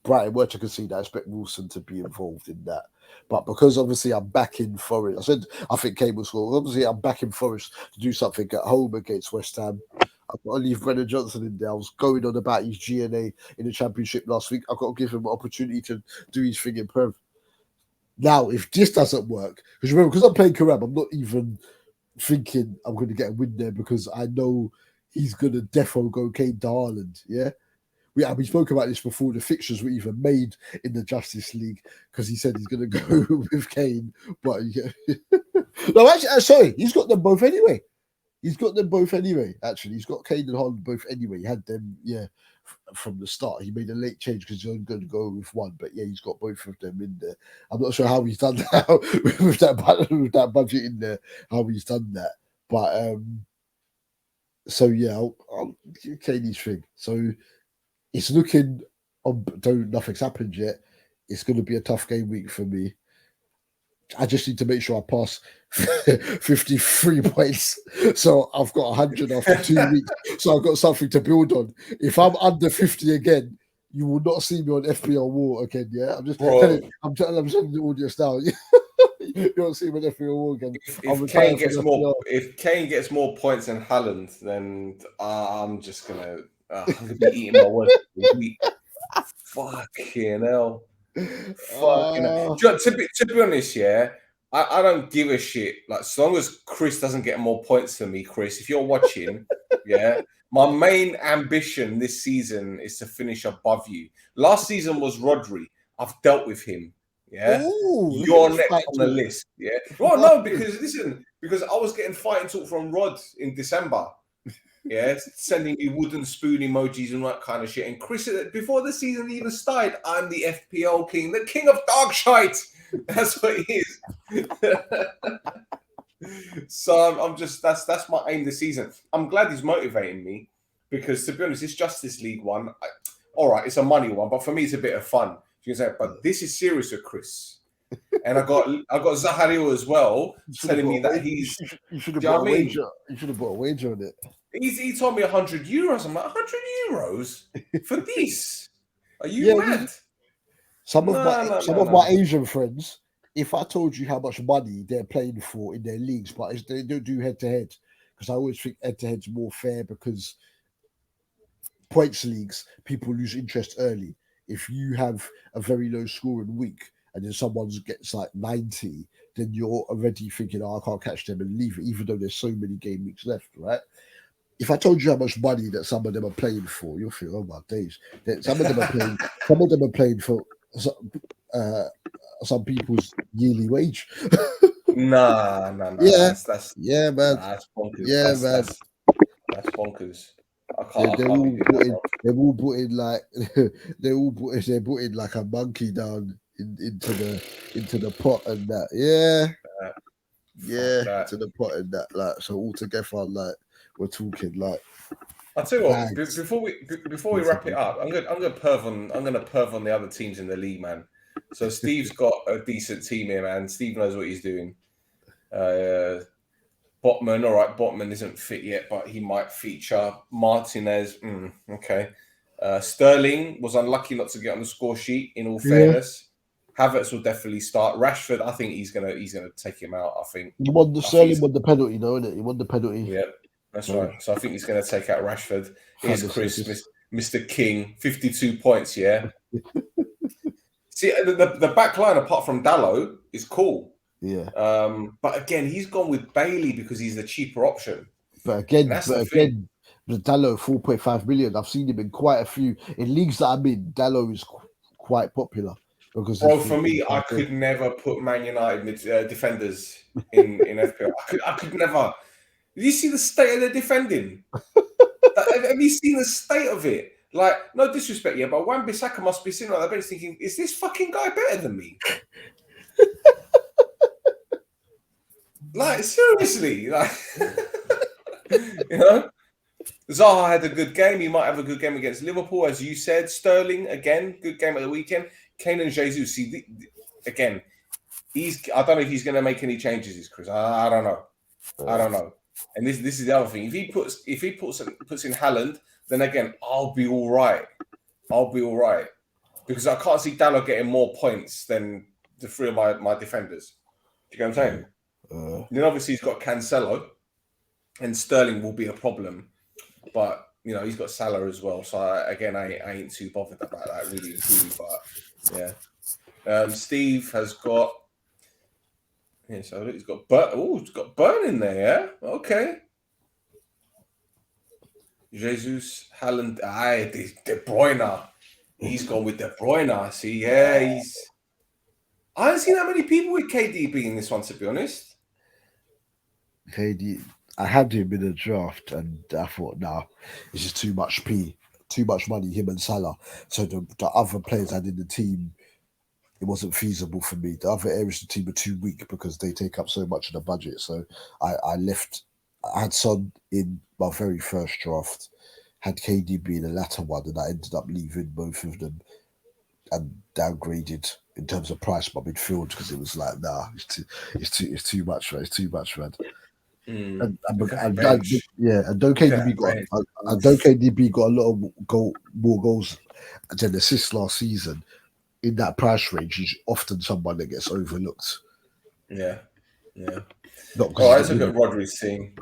Brighton were to concede, I expect Wilson to be involved in that. But because obviously I'm back in Forest, I said I think Kane will score. Obviously, I'm back in Forest to do something at home against West Ham. I've got to leave Brennan Johnson in there. I was going on about his GNA in the Championship last week. I've got to give him an opportunity to do his thing in Prem. Now, if this doesn't work, because remember, because I'm playing Carab, I'm not even thinking I'm going to get a win there because I know he's going to defo go Kane to Haaland, yeah? We spoke about this before the fixtures were even made in the Justice League because he said he's going to go with Kane. But no, actually, sorry, he's got them both anyway. Actually, he's got Kane and Haaland both anyway. He had them, from the start. He made a late change because he's only going to go with one. But yeah, he's got both of them in there. I'm not sure how he's done that with that budget in there. How he's done that, but so yeah, I'll Kane his thing. So. It's looking, though nothing's happened yet, it's going to be a tough game week for me. I just need to make sure I pass 53 points. So I've got 100 after 2 weeks. So I've got something to build on. If I'm under 50 again, you will not see me on FPL War again, yeah? I'm just telling the audience now. You won't see me on FPL War again. If Kane gets more points than Haaland, then I'm just going to... I'm gonna be eating my words for a week. Fucking hell. To be honest, yeah, I don't give a shit. Like, as long as Chris doesn't get more points than me, Chris, if you're watching, yeah, my main ambition this season is to finish above you. Last season was Rodri. I've dealt with him. Yeah, you're next on the list. Yeah, well, no, because I was getting fighting talk from Rod in December. Yeah, sending me wooden spoon emojis and that kind of shit. And Chris, before the season even started, I'm the FPL king, the king of dog shite. That's what he is. So I'm just that's my aim this season. I'm glad he's motivating me because, to be honest, this Justice League one, all right, it's a money one, but for me it's a bit of fun. You can say, but this is serious with Chris. And I got Zahario as well, telling me that he's. You should have bought a wager. You should have bought a wager on it. He told me €100. I'm like, €100 for this? Are you mad? Some of my Asian friends, if I told you how much money they're playing for in their leagues, but they don't do head to head, because I always think head to head's more fair because points leagues, people lose interest early. If you have a very low scoring week and then someone gets like 90, then you're already thinking, I can't catch them and leave it, even though there's so many game weeks left, right? If I told you how much money that some of them are playing for, you'll feel, oh my days. Some of them are playing for some people's yearly wage. Nah. Yeah, that's man. That's bonkers. Yeah, man. That's bonkers. They're all putting like a monkey down into the pot and that. To the pot and that. Like, so all together, like, we're talking like. I'll tell you what. Before we wrap it up, I'm gonna perv on the other teams in the league, man. So Steve's got a decent team here, man. Steve knows what he's doing. Botman, all right. Botman isn't fit yet, but he might feature. Martinez, okay. Sterling was unlucky not to get on the score sheet. In all fairness, Havertz will definitely start. Rashford, I think he's gonna take him out. I think Sterling won the penalty, though, isn't it? He won the penalty. Yeah. That's right. So I think he's going to take out Rashford. Here's Chris, Mr. King, 52 points, yeah? See, the back line, apart from Dalot, is cool. Yeah. But again, he's gone with Bailey because he's the cheaper option. But again, the Dalot, 4.5 million. I've seen him in quite a few. In leagues that I'm in, Dalot is quite popular. because Bro, for me, I could never put Man United defenders in FPL. I could never. Did you see the state of their defending? Have you seen the state of it? Like, no disrespect, yeah, but Wan-Bissaka must be sitting on the bench thinking, is this fucking guy better than me? Like, seriously, like, you know? Zaha had a good game. He might have a good game against Liverpool, as you said. Sterling, again, good game at the weekend. Kane and Jesus, see, again, I don't know if he's going to make any changes, Chris. I don't know. I don't know. And this is the other thing. If he puts in Haaland, then again, I'll be all right. Because I can't see Dalot getting more points than the three of my defenders. Do you get what I'm saying? Then obviously he's got Cancelo, and Sterling will be a problem. But you know he's got Salah as well. So I ain't too bothered about that really. But yeah, Steve has got. Yeah, so he's got he's got Burn in there, yeah? Okay. Jesus, Haaland, De Bruyne. He's gone with De Bruyne. See, yeah, I haven't seen that many people with KD being this one, to be honest. KD, I had him in a draft, and I thought, nah, it's just too much money, him and Salah. So the other players I had in the team, it wasn't feasible for me. The other areas of the team are too weak because they take up so much of the budget. So I left. I had Son in my very first draft, had KD being the latter one, and I ended up leaving both of them and downgraded in terms of price my midfield because it was like, nah, it's too much, man. It's too much, man. And don't KDB got a lot of more goals than assists last season. In that price range, he's often someone that gets overlooked. Yeah. Not all right, let's look at Rodri's scene.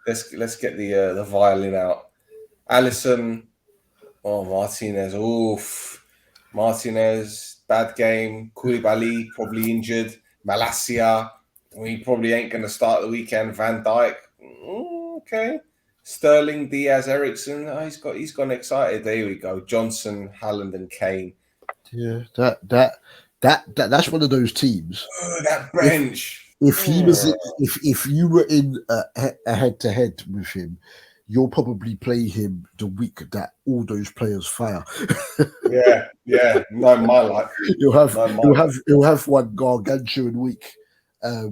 Let's get the violin out. Alisson, Martinez. Oof, Martinez, bad game. Koulibaly probably injured. Malacia, he probably ain't going to start the weekend. Van Dijk, okay. Sterling, Diaz, Ericsson. He's gone excited. There we go. Johnson, Haaland, and Kane. Yeah, that's one of those teams. That bench. If you were in a head to head with him, you'll probably play him the week that all those players fire. yeah. No, my life. He'll have one gargantuan week. Yeah,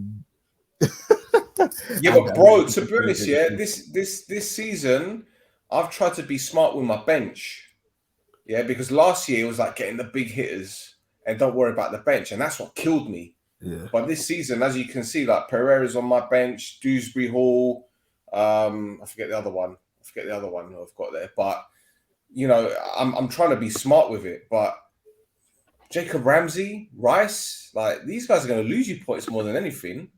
but bro, to be honest, this season, I've tried to be smart with my bench. Yeah, because last year it was like getting the big hitters and don't worry about the bench, and that's what killed me. Yeah. But this season, as you can see, like Pereira's on my bench, Dewsbury Hall, I forget the other one who I've got there. But you know, I'm trying to be smart with it. But Jacob Ramsey, Rice, like these guys are going to lose you points more than anything.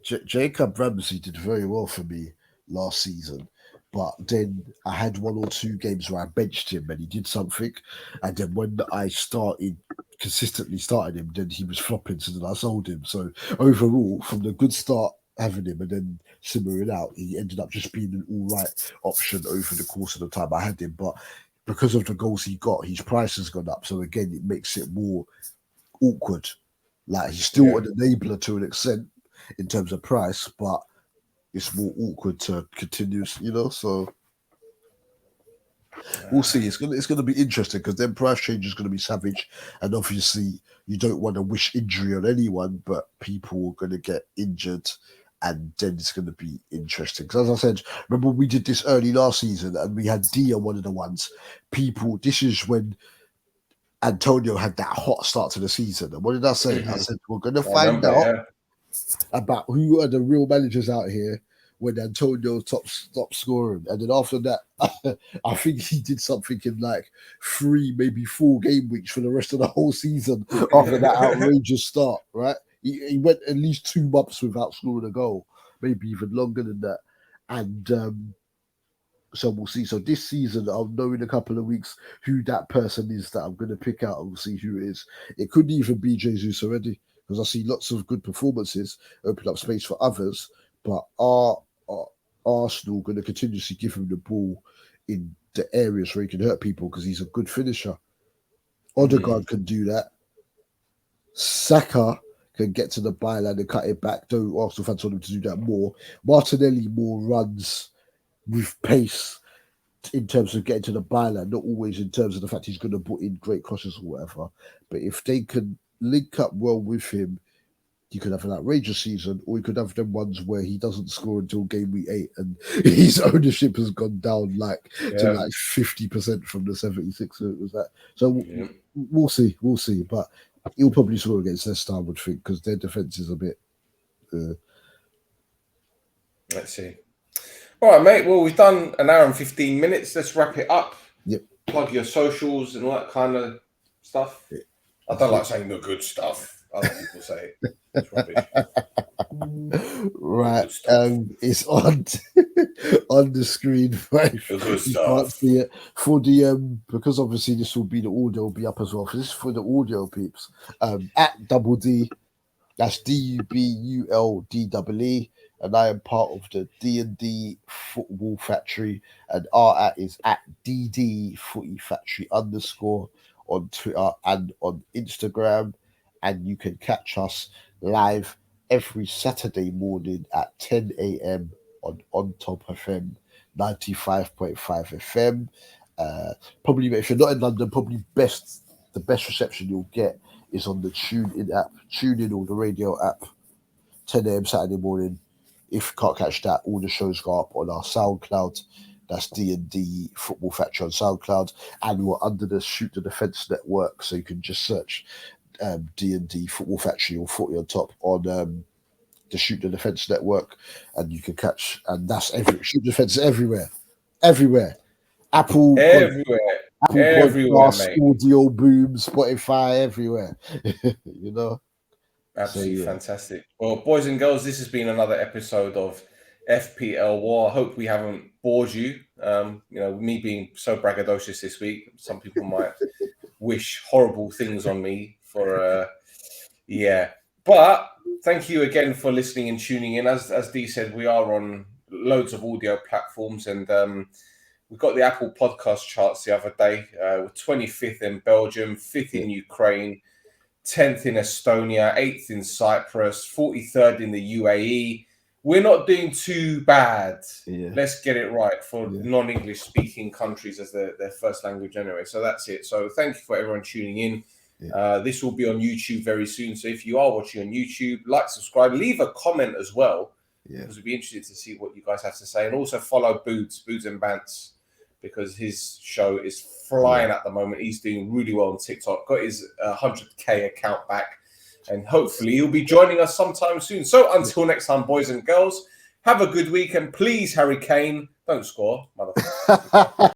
Jacob Ramsey did very well for me last season, but then I had one or two games where I benched him and he did something, and then when I consistently started him, then he was flopping, so then I sold him. So overall, from the good start having him and then simmering out, he ended up just being an all right option over the course of the time I had him. But because of the goals he got, his price has gone up. So again, it makes it more awkward. Like he's still an enabler to an extent in terms of price, but it's more awkward to continue, so we'll see. It's gonna be interesting because then price change is gonna be savage, and obviously you don't want to wish injury on anyone, but people are gonna get injured, and then it's gonna be interesting. Because as I said, remember we did this early last season and we had D on one of the ones. This is when Antonio had that hot start to the season. And what did I say? Mm-hmm. I said we're gonna find out about who are the real managers out here when Antonio stops scoring. And then after that, I think he did something in like 3, maybe 4 game weeks for the rest of the whole season after that outrageous start, right? He went at least 2 months without scoring a goal, maybe even longer than that. And so we'll see. So this season, I'll know in a couple of weeks who that person is that I'm going to pick out, and we'll see who it is. It could even be Jesus already, because I see lots of good performances, open up space for others, but are Arsenal going to continuously give him the ball in the areas where he can hurt people because he's a good finisher? Odegaard can do that. Saka can get to the byline and cut it back. Though Arsenal fans want him to do that more. Martinelli more runs with pace in terms of getting to the byline, not always in terms of the fact he's going to put in great crosses or whatever. But if they can link up well with him, you could have an outrageous season, or you could have them ones where he doesn't score until game week 8 and his ownership has gone down to like 50% from the 76. So it was that. So we'll see. But he'll probably score against Leicester, I would think, because their defense is a bit. Let's see. All right, mate. Well, we've done an hour and 15 minutes. Let's wrap it up. Yep. Plug your socials and all that kind of stuff. Yep. I don't like saying the good stuff. Other people say it. It's rubbish. Right. It's on on the screen. Right? You can't see it for the because obviously this will be the audio will be up as well. So this is for the audio peeps. At Double D, that's DUBULDEE, and I am part of the D&D Football Factory, and our at is at DD Footy Factory _ on Twitter and on Instagram. And you can catch us live every Saturday morning at 10 a.m. on Top FM 95.5 FM. Probably if you're not in London, probably the best reception you'll get is on the TuneIn app, TuneIn or the radio app, 10 a.m. Saturday morning. If you can't catch that, all the shows go up on our SoundCloud. That's D&D Football Factory on SoundCloud, and we're under the Shoot the Defence network, so you can just search D&D Football Factory or Footy on Top on the Shoot the Defence network, and you can catch, and that's Shoot the Defence everywhere. Apple Podcasts, mate. Audio Boom, Spotify, everywhere. You know, absolutely fantastic. Well, boys and girls, this has been another episode of FPL War. I hope we haven't bored you. Me being so braggadocious this week, some people might wish horrible things on me for but thank you again for listening and tuning in. As Dee said, we are on loads of audio platforms, and we got the Apple podcast charts the other day. We're 25th in Belgium, 5th in Ukraine, 10th in Estonia, 8th in Cyprus, 43rd in the UAE. We're not doing too bad. Let's get it right for non-English speaking countries as their first language anyway. So that's it. So thank you for everyone tuning in. This will be on YouTube very soon. So if you are watching on YouTube, like, subscribe, leave a comment as well. Because we'd be interested to see what you guys have to say. And also follow Boots and Bants, because his show is flying at the moment. He's doing really well on TikTok. Got his 100K account back. And hopefully he'll be joining us sometime soon. So until next time, boys and girls, have a good week. And please, Harry Kane, don't score, motherfucker.